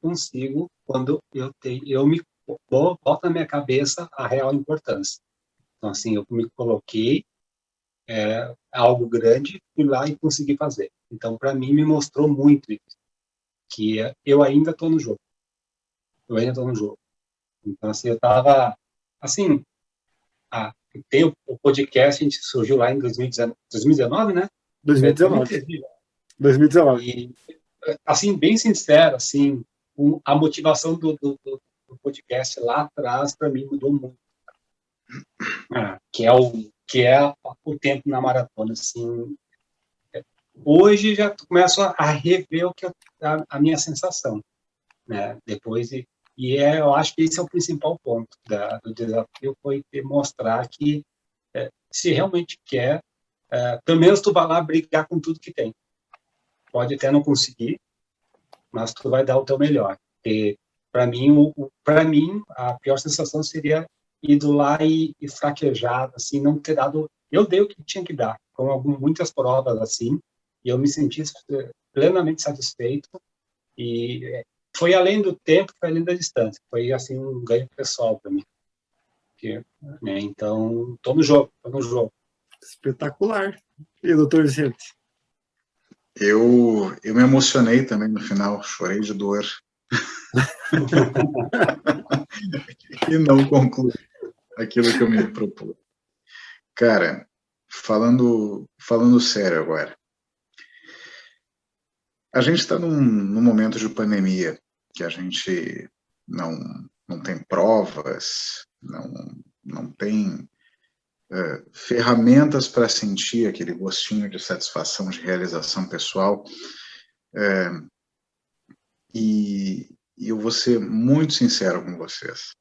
consigo, quando eu me boto na minha cabeça a real importância. Então, assim, eu me coloquei, algo grande, fui lá e consegui fazer. Então, para mim, me mostrou muito isso, que eu ainda estou no jogo. Então, assim, eu estava, assim, tem o podcast, a gente surgiu lá em 2019, né? 2019. E, assim, bem sincero, assim, a motivação do podcast lá atrás, para mim, mudou muito. Que é o tempo na maratona, assim. Hoje já começo a rever a minha sensação, né? Depois, eu acho que esse é o principal ponto do desafio, foi mostrar que se realmente quer, pelo menos tu vai lá brigar com tudo que tem. Pode até não conseguir, mas tu vai dar o teu melhor. Porque, para mim, a pior sensação seria ido lá e fraquejado, assim, não ter dado... Eu dei o que tinha que dar, com muitas provas, assim, e eu me senti plenamente satisfeito, e foi além do tempo, foi além da distância, foi, assim, um ganho pessoal para mim. Né, então, tô no jogo. Espetacular. E, doutor Vicente? Eu me emocionei também no final, chorei de dor. E não concluí aquilo que eu me propus. Cara, falando sério agora, a gente está num momento de pandemia que a gente não tem provas, não tem ferramentas para sentir aquele gostinho de satisfação, de realização pessoal. E eu vou ser muito sincero com vocês.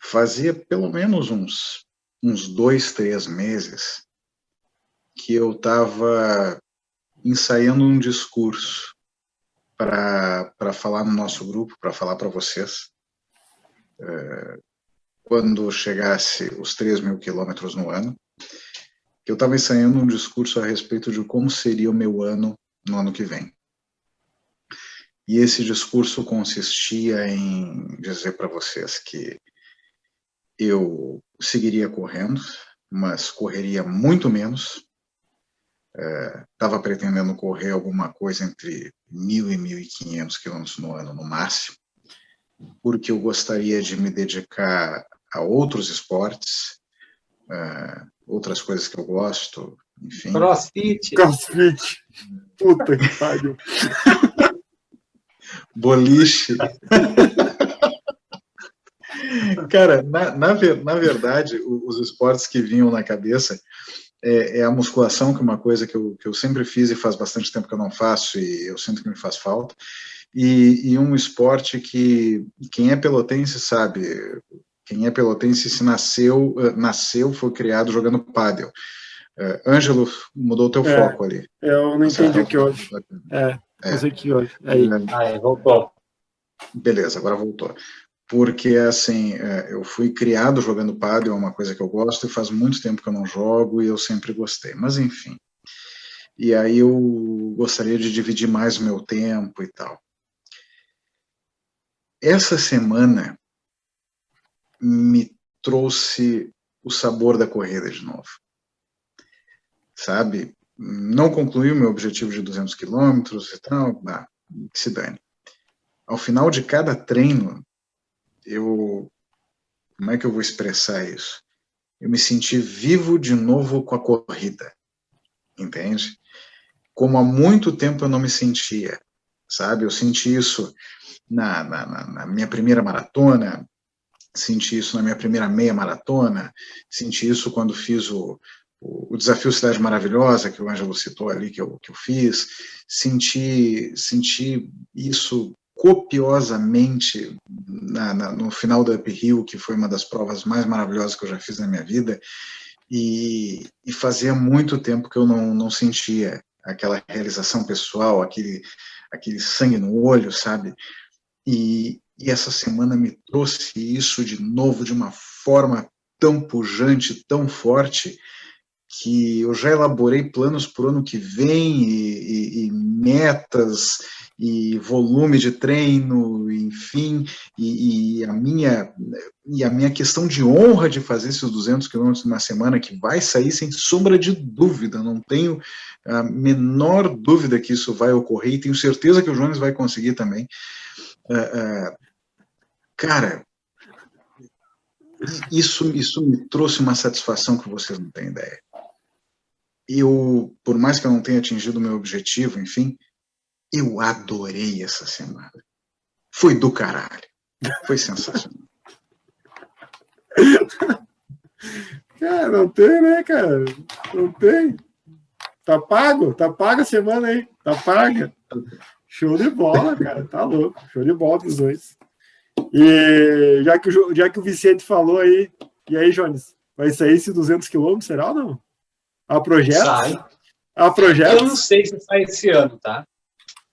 Fazia pelo menos uns 2, 3 meses que eu estava ensaiando um discurso para falar no nosso grupo, para falar para vocês, quando chegasse os 3.000 quilômetros no ano, que eu estava ensaiando um discurso a respeito de como seria o meu ano no ano que vem. E esse discurso consistia em dizer para vocês que eu seguiria correndo, mas correria muito menos. Estava pretendendo correr alguma coisa entre 1.000 e 1.500 quilômetros no ano, no máximo, porque eu gostaria de me dedicar a outros esportes, outras coisas que eu gosto, enfim. Crossfit. Puta que pariu. Boliche. Cara, na verdade, os esportes que vinham na cabeça é a musculação, que é uma coisa que eu sempre fiz e faz bastante tempo que eu não faço, e eu sinto que me faz falta, e um esporte que quem é pelotense sabe, quem é pelotense se nasceu, foi criado jogando pádel. Ângelo, mudou o teu foco ali. Eu não entendi o que hoje. Não sei o que hoje. Aí. Voltou. Beleza, agora voltou. Porque, assim, eu fui criado jogando pádel, é uma coisa que eu gosto, e faz muito tempo que eu não jogo, e eu sempre gostei. Mas, enfim. E aí eu gostaria de dividir mais o meu tempo e tal. Essa semana me trouxe o sabor da corrida de novo. Sabe? Não concluí o meu objetivo de 200 quilômetros e tal, que se dane. Ao final de cada treino, como é que eu vou expressar isso? Eu me senti vivo de novo com a corrida, entende? Como há muito tempo eu não me sentia, sabe? Eu senti isso na minha primeira maratona, senti isso na minha primeira meia maratona, senti isso quando fiz o Desafio Cidade Maravilhosa, que o Ângelo citou ali, que eu fiz, senti isso copiosamente no final da Uphill, que foi uma das provas mais maravilhosas que eu já fiz na minha vida, e fazia muito tempo que eu não sentia aquela realização pessoal, aquele sangue no olho, sabe? E essa semana me trouxe isso de novo, de uma forma tão pujante, tão forte, que eu já elaborei planos para o ano que vem, e metas, e volume de treino, enfim, e a minha questão de honra de fazer esses 200 quilômetros na semana, que vai sair sem sombra de dúvida, não tenho a menor dúvida que isso vai ocorrer, e tenho certeza que o Jones vai conseguir também. Cara, isso me trouxe uma satisfação que vocês não têm ideia. Por mais que eu não tenha atingido o meu objetivo, enfim, eu adorei essa semana. Foi do caralho. Foi sensacional. Cara, não tem, né, cara? Não tem. Tá pago a semana aí. Tá paga. Show de bola, cara. Tá louco. Show de bola dos dois. E já que o Vicente falou aí, e aí, Jones, vai sair esse 200 quilômetros, será ou não? Há projetos? Sai. Há projetos? Eu não sei se sai esse ano, tá?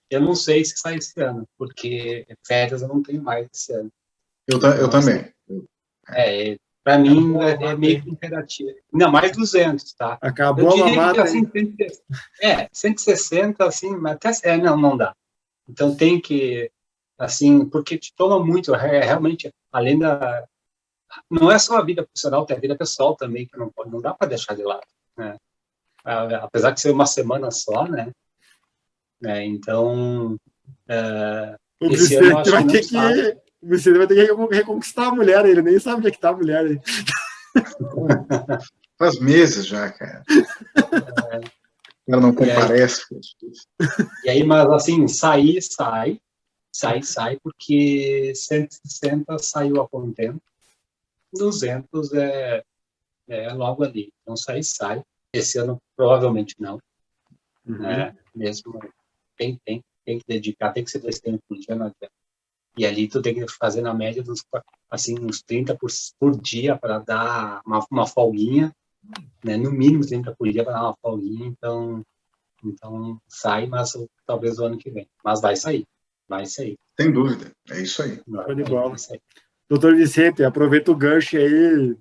Eu não sei se sai esse ano, porque férias eu não tenho mais esse ano. Eu também. Para mim é meio que imperativo. Não, mais 200, tá? Acabou a mamata. Assim, 160, assim, mas até não dá. Então tem que, assim, porque te toma muito, realmente, além da... Não é só a vida profissional, tem a vida pessoal também, que não dá para deixar de lado, né? Apesar de ser uma semana só, né? Então, esse ano eu acho que não sabe. O Vicente vai ter que reconquistar a mulher, ele nem sabe onde é que tá a mulher aí. Faz meses já, cara. Ela não comparece. E aí, mas assim, sai, porque 160 saiu a contento, 200 é logo ali. Então, sai. Esse ano, provavelmente não. Mesmo tem que dedicar, tem que ser 2 treinos por dia, não adianta. E ali tu tem que fazer na média uns 30 por dia para dar uma folguinha, né? No mínimo 30 por dia para dar uma folguinha, então sai, mas talvez o ano que vem. Mas vai sair. Sem dúvida, é isso aí. Vai de bola. Doutor Vicente, aproveita o gancho aí,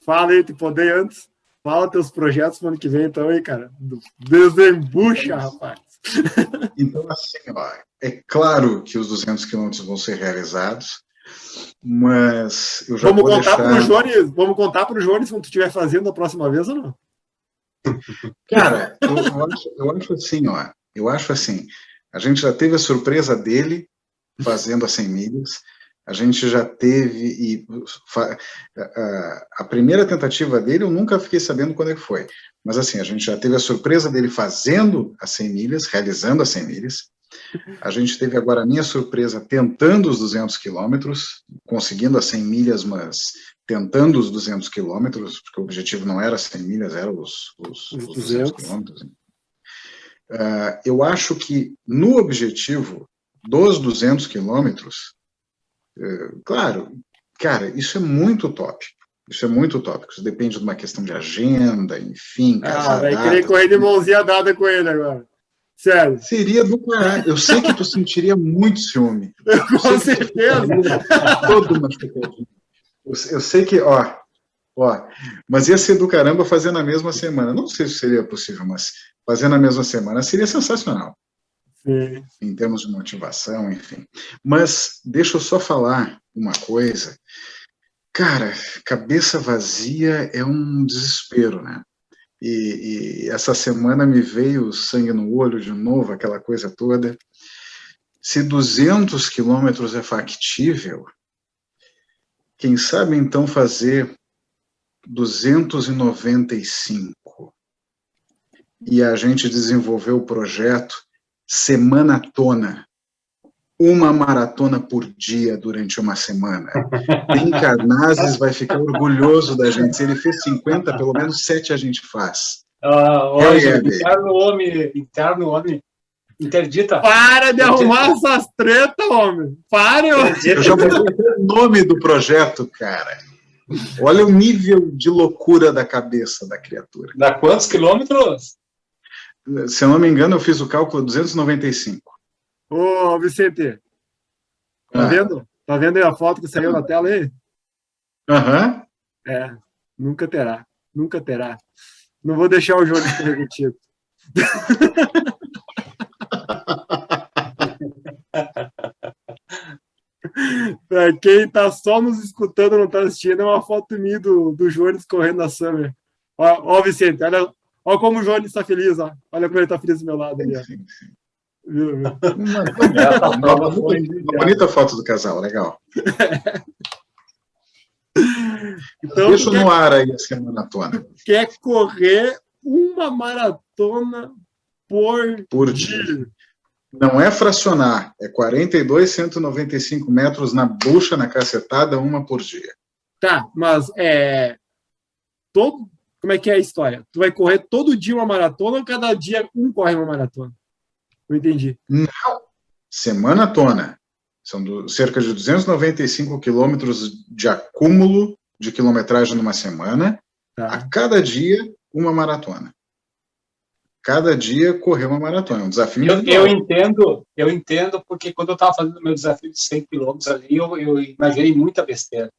fala aí, te poder antes. Fala teus projetos pro ano que vem, então, aí, cara. Desembucha, rapaz. Então, assim, ó, é claro que os 200 quilômetros vão ser realizados, mas eu já vou deixar... Vamos contar para o Jones quando tu estiver fazendo a próxima vez ou não? Cara, eu acho assim, ó. Eu acho assim, a gente já teve a surpresa dele fazendo as 100 milhas, a gente já teve, a primeira tentativa dele, eu nunca fiquei sabendo quando é que foi, mas assim, a gente já teve a surpresa dele fazendo as 100 milhas, realizando as 100 milhas, a gente teve agora a minha surpresa tentando os 200 quilômetros, conseguindo as 100 milhas, mas tentando os 200 quilômetros, porque o objetivo não era 100 milhas, era os 200 quilômetros. Eu acho que no objetivo dos 200 quilômetros, claro, cara, isso é muito tópico. Isso depende de uma questão de agenda, enfim. Vai querer correr de mãozinha dada com ele agora. Sério. Seria do caralho. Eu sei que tu sentiria muito ciúme. Com certeza. Todo machucadinho. Eu sei que, ó, mas ia ser do caramba fazer na mesma semana. Não sei se seria possível, mas fazer na mesma semana seria sensacional. Sim. Em termos de motivação, enfim. Mas deixa eu só falar uma coisa. Cara, cabeça vazia é um desespero, né? E essa semana me veio sangue no olho de novo, aquela coisa toda. Se 200 quilômetros é factível, quem sabe então fazer 295? E a gente desenvolveu o projeto Semanatona, uma maratona por dia durante uma semana. Ben Carnazes vai ficar orgulhoso da gente. Se ele fez 50, pelo menos 7 a gente faz. Hoje, interno homem, interdita. Para de arrumar essas tretas, homem. Para, eu já vou ter o nome do projeto, cara. Olha o nível de loucura da cabeça da criatura. Dá quantos quilômetros? Se eu não me engano, eu fiz o cálculo 295. Ô, Vicente, tá vendo? Tá vendo aí a foto que saiu na tela aí? Aham. É, nunca terá. Nunca terá. Não vou deixar o Jones correr contigo. Pra quem tá só nos escutando, não tá assistindo, é uma foto minha do Jones correndo na Summer. Ó, Vicente, olha como o Jones tá feliz, ó. Olha como ele tá feliz do meu lado ali, ó. Viu? Uma bonita foto do casal, legal. Então, deixa no ar aí a maratona. Quer correr uma maratona por dia. Não é fracionar, é 42,195 metros na bucha, na cacetada, uma por dia. Tá, mas como é que é a história? Tu vai correr todo dia uma maratona ou cada dia corre uma maratona? Não entendi. Não. Semanatona. São cerca de 295 quilômetros de acúmulo de quilometragem numa semana. Tá. A cada dia, uma maratona. Cada dia correr uma maratona. É um desafio. Eu entendo, porque quando eu estava fazendo o meu desafio de 100 quilômetros ali, eu imaginei muita besteira.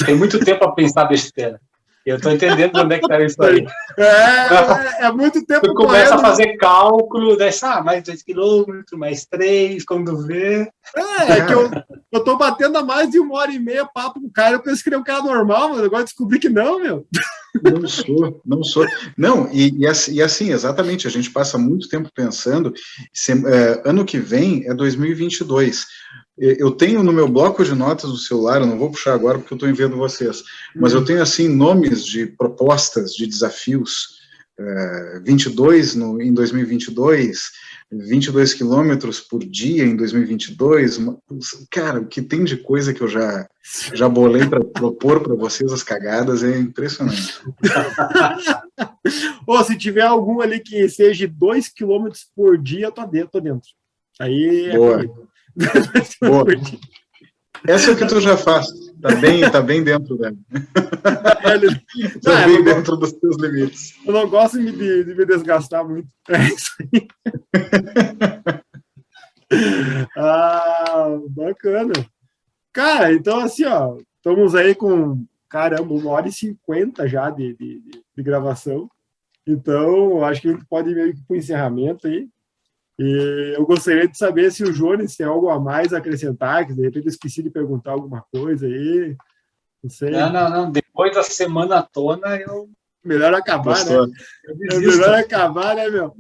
Tem muito tempo para pensar besteira. Eu estou entendendo onde é que está isso aí. É muito tempo. Tu começa a fazer cálculo, daí, mais 2 quilômetros, mais 3, quando vê. Que eu tô batendo há mais de 1h30 papo com o cara. Eu pensei que ele é um cara normal, mas agora descobri que não, meu. Não sou. Não, e assim, exatamente, a gente passa muito tempo pensando, ano que vem é 2022. Eu tenho no meu bloco de notas do celular, eu não vou puxar agora porque eu estou enviando vocês, mas eu tenho, assim, nomes de propostas, de desafios, 22 em 2022, 22 quilômetros por dia em 2022, cara, o que tem de coisa que eu já bolei para propor para vocês, as cagadas, é impressionante. Se tiver algum ali que seja 2 quilômetros por dia, eu tô dentro. Aí Boa. Boa. Essa é o que tu já faz. Tá bem dentro dela. Tá bem dentro dos teus limites. Eu não gosto de me desgastar muito. É isso aí. Bacana. Cara, então assim, ó, estamos aí com, 1h50 já de gravação. Então, acho que a gente pode ir meio que para o encerramento aí. E eu gostaria de saber se o Jones tem algo a mais a acrescentar, que de repente eu esqueci de perguntar alguma coisa aí. Não sei. Não. Depois da semanatona, melhor acabar, né? É melhor acabar, né, meu?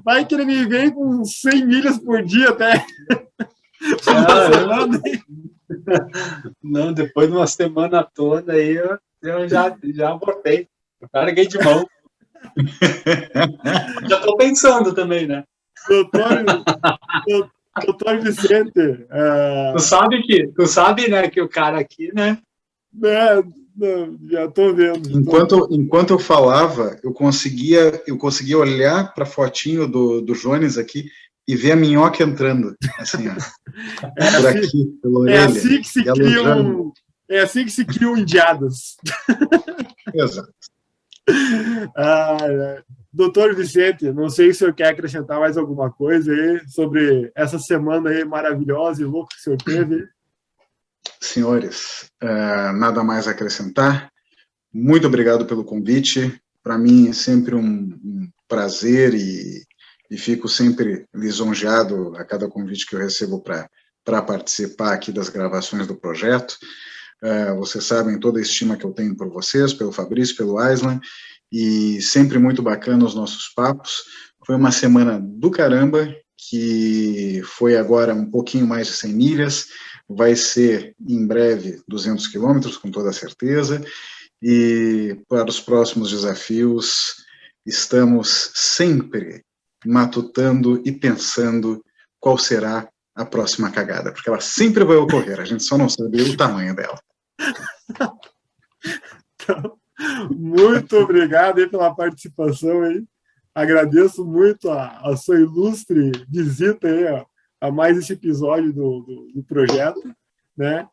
Vai que ele me vem com 100 milhas por dia até. Não, depois de uma semanatona aí, eu já voltei. Eu larguei de mão. Já estou pensando também, né? Doutor Vicente. Tu sabe, né, que o cara aqui, né? Já estou vendo. Enquanto eu falava, eu conseguia olhar para a fotinho do Jones aqui e ver a minhoca entrando, assim, ó. Por aqui, pela orelha. É assim que se criam indiadas. Exato. Doutor Vicente, não sei se o senhor quer acrescentar mais alguma coisa aí sobre essa semana aí maravilhosa e louca que o senhor teve. Senhores, nada mais a acrescentar. Muito obrigado pelo convite. Para mim é sempre um prazer e fico sempre lisonjeado a cada convite que eu recebo para para participar aqui das gravações do projeto. Vocês sabem toda a estima que eu tenho por vocês, pelo Fabrício, pelo Aislan, e sempre muito bacana os nossos papos. Foi uma semana do caramba, que foi agora um pouquinho mais de 100 milhas, vai ser em breve 200 quilômetros, com toda certeza, e para os próximos desafios estamos sempre matutando e pensando qual será a próxima cagada, porque ela sempre vai ocorrer, a gente só não sabe o tamanho dela. Então, muito obrigado aí pela participação aí. Agradeço muito a sua ilustre visita aí a mais esse episódio do projeto, né?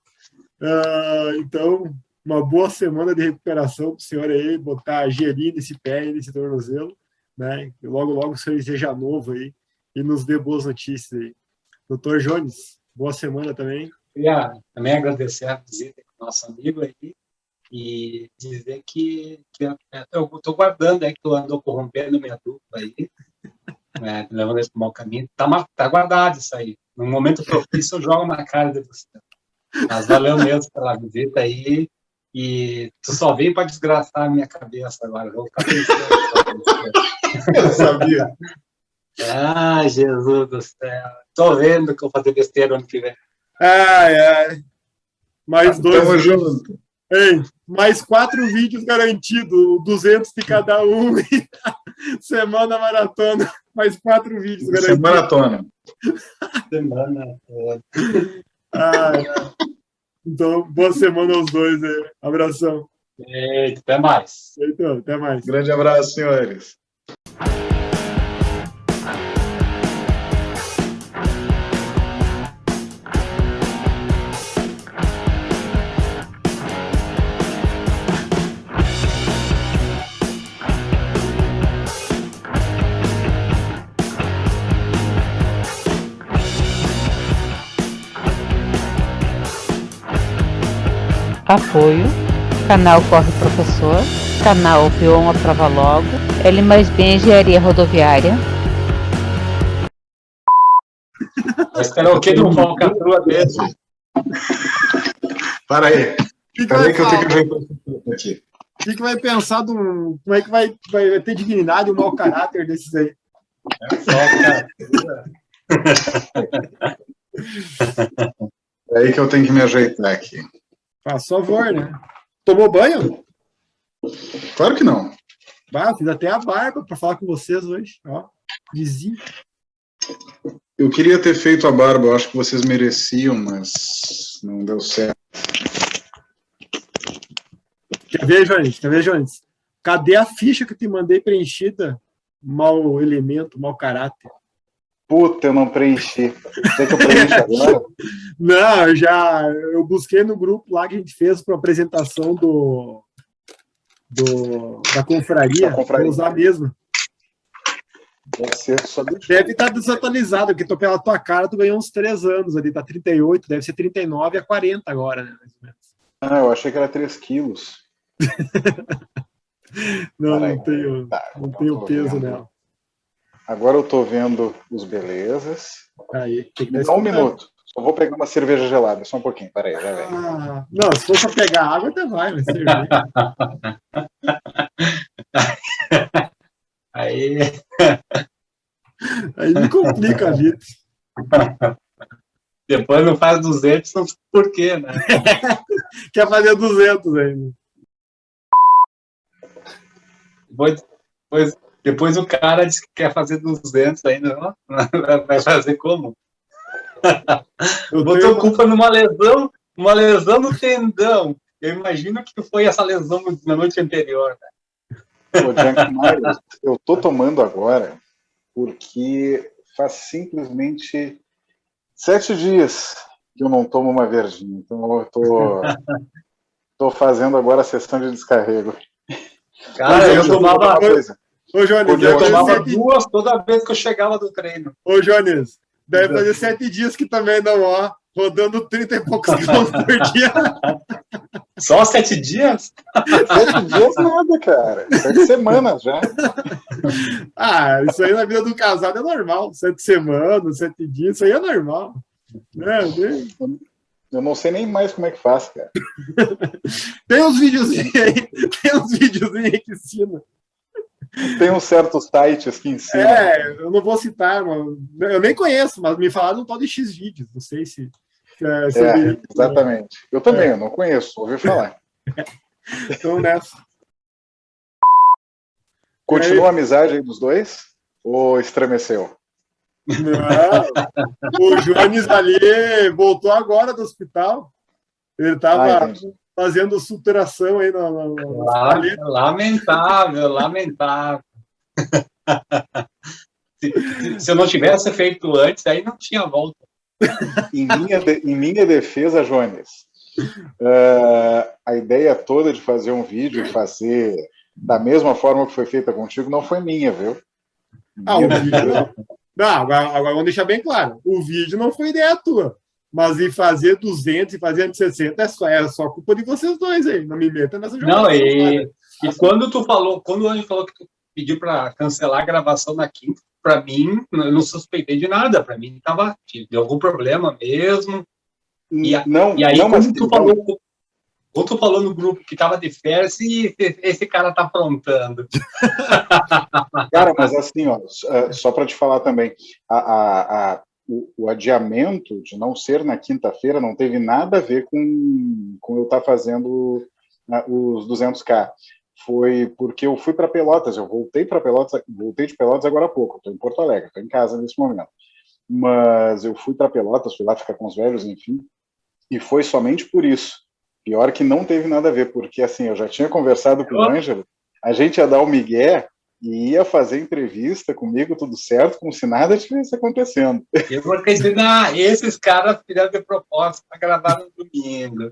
Então, uma boa semana de recuperação para o senhor aí, botar gelinho nesse pé e nesse tornozelo, né? E logo o senhor esteja novo aí e nos dê boas notícias aí. Doutor Jones, boa semana também. Queria também agradecer a visita do nosso amigo aí e dizer que eu estou guardando aí, que tu andou corrompendo minha dupla aí, né, levando isso para o mau caminho. Tá guardado isso aí. No momento propício, eu jogo na cara de você. Mas valeu mesmo pela visita aí. E tu só veio para desgraçar a minha cabeça agora. Eu vou ficar pensando. Eu sabia. Ai, Jesus do céu. Tô vendo que eu vou fazer besteira ano que vem. Ai. Mais dois. Tamo junto. Ei, mais 4 vídeos garantidos, 200 de cada um. Semana maratona, mais 4 vídeos garantidos. Maratona. Semana toda. Então, boa semana aos dois aí. Abração. Eita, até mais. Então, até mais. Grande abraço, senhores. Apoio, canal Corre Professor, canal P1 Aprova Logo, L+B Engenharia Rodoviária. Vai esperar o que do falcatrua mesmo? Para aí. Peraí que eu tenho que ajeitar aqui. O que vai pensar como é que vai ter dignidade e um mau caráter desses aí? É aí que eu tenho que me ajeitar aqui. Faz favor, né? Tomou banho? Claro que não. Fiz até a barba para falar com vocês hoje. Ó, vizinho. Eu queria ter feito a barba, eu acho que vocês mereciam, mas não deu certo. Quer ver, Jones? Cadê a ficha que eu te mandei preenchida? Mau elemento, mau caráter. Puta, eu não preenchi. Quer que eu preencha agora? Não, eu busquei no grupo lá que a gente fez para apresentação da confraria. Vou usar mesmo. Deve ser só Deve estar desatualizado, porque pela tua cara tu ganhou uns 3 anos ali, tá 38, deve ser 39 a 40 agora, né? Mais ou menos. Eu achei que era 3 quilos. Não tenho peso nela. Agora eu tô vendo os belezas. Aí, tem que Me dá um minuto. Só vou pegar uma cerveja gelada, só um pouquinho. Peraí, já vem. Não, se for pra pegar água, até vai servir. Aí me complica a vida. Depois não faz 200, não sei por quê, né? Quer fazer 200 ainda. Depois o cara diz que quer fazer 200 ainda, ó. Vai fazer como? Botou culpa numa lesão no tendão. Eu imagino que foi essa lesão na noite anterior, né? Ô, Jack Myers, eu tô tomando agora porque faz simplesmente 7 dias que eu não tomo uma verdinha. Então eu tô fazendo agora a sessão de descarrego. Cara, eu tomava coisa. Ô, Jones, eu tomava 2 toda vez que eu chegava do treino. Ô, Jones, deve fazer 7 dias que também não, ó. Rodando 30 e poucos quilômetros por dia. Só 7 dias? 7 dias nada, cara. 7 semanas já. Isso aí na vida do casado é normal. 7 semanas, 7 dias, isso aí é normal. Eu não sei nem mais como é que faz, cara. Tem uns videozinhos aí que ensinam. Tem uns certos sites que ensinam. Eu não vou citar, eu nem conheço, mas me falaram um tal de X-Vídeos, não sei se exatamente. Eu também, eu não conheço, ouvi falar. Então, nessa. Continua a amizade aí dos dois? Ou estremeceu? Não, o Jones ali voltou agora do hospital. Ele estava fazendo superação aí Lamentável. Se eu não tivesse feito antes, aí não tinha volta. Em minha defesa, Jones, a ideia toda de fazer um vídeo e fazer da mesma forma que foi feita contigo não foi minha, viu? O vídeo não. Agora vamos deixar bem claro. O vídeo não foi ideia tua. Mas em fazer 200 e fazer 160 é só culpa de vocês dois aí. Não me meta nessa jogada. Não, e quando o Anjo falou que tu pediu para cancelar a gravação na quinta, para mim, eu não suspeitei de nada. Para mim, deu algum problema mesmo. E aí, quando tu falou no grupo que estava de férias, esse cara tá aprontando. Cara, mas assim, ó, só para te falar também, o adiamento de não ser na quinta-feira não teve nada a ver com eu estar fazendo os 200K. Foi porque eu fui para Pelotas, eu voltei de Pelotas agora há pouco, estou em Porto Alegre, estou em casa nesse momento. Mas eu fui para Pelotas, fui lá ficar com os velhos, enfim, e foi somente por isso. Pior que não teve nada a ver, porque assim, eu já tinha conversado com o Ângelo, a gente ia dar o migué e ia fazer entrevista comigo, tudo certo, como se nada tivesse acontecendo. Eu vou dizer, esses caras fizeram de propósito para gravar no domingo.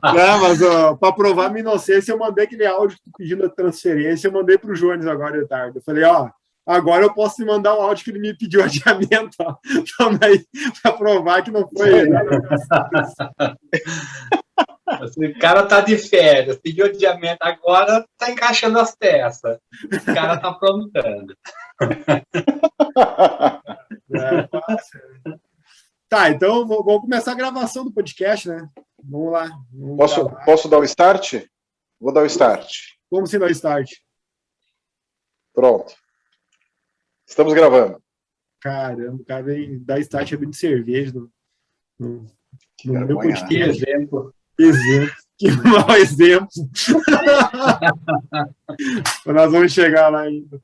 Não, mas para provar minha inocência, eu mandei aquele áudio pedindo a transferência, eu mandei para o Jones agora de tarde. Eu falei, agora eu posso te mandar um áudio que ele me pediu adiamento, para provar que não foi nada. O cara tá de férias, pediu adiamento, agora tá encaixando as peças. O cara tá aprontando. Tá, então vamos começar a gravação do podcast, né? Vamos lá. Posso dar o start? Vou dar o start. Como se dá o start? Pronto. Estamos gravando. Caramba, o cara vem dar start abrindo cerveja no meu podcast. Que exemplo. Que mau exemplo. Nós vamos chegar lá ainda.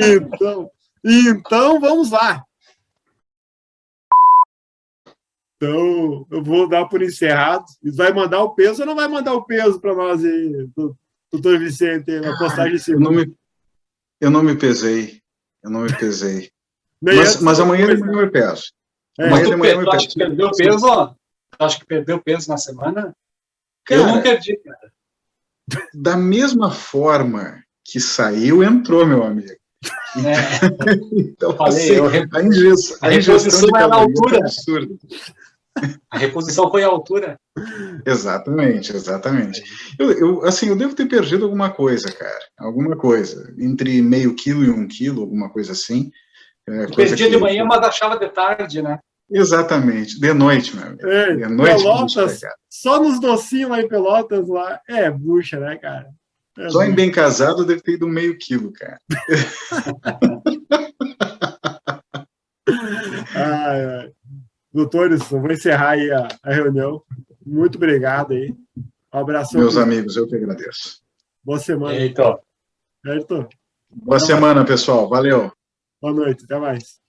Então, vamos lá. Então, eu vou dar por encerrado. Vai mandar o peso ou não vai mandar o peso para nós aí, doutor Vicente, na postagem segunda? Eu não me pesei. Mas amanhã de manhã eu peso. Amanhã de manhã eu peso. Perdeu peso, ó? Acho que perdeu peso na semana? Cara, eu não perdi, cara. Da mesma forma que saiu, entrou, meu amigo. Então, falei, assim, a reposição é na altura. Absurda. A reposição foi à altura. Exatamente. Eu devo ter perdido alguma coisa, cara. Alguma coisa. Entre meio quilo e 1 quilo, alguma coisa assim. Perdia de manhã, mas achava de tarde, né? Exatamente, de noite, meu amigo. De noite, Pelotas, só nos docinhos lá em Pelotas, lá, bucha, né, cara? Só em Bem Casado deve ter ido 0,5 quilo, cara. Doutores, eu vou encerrar aí a reunião. Muito obrigado aí. Um abraço. Meus amigos, eu que agradeço. Boa semana. Heitor. Heitor. Boa semana, pessoal. Valeu. Boa noite, até mais.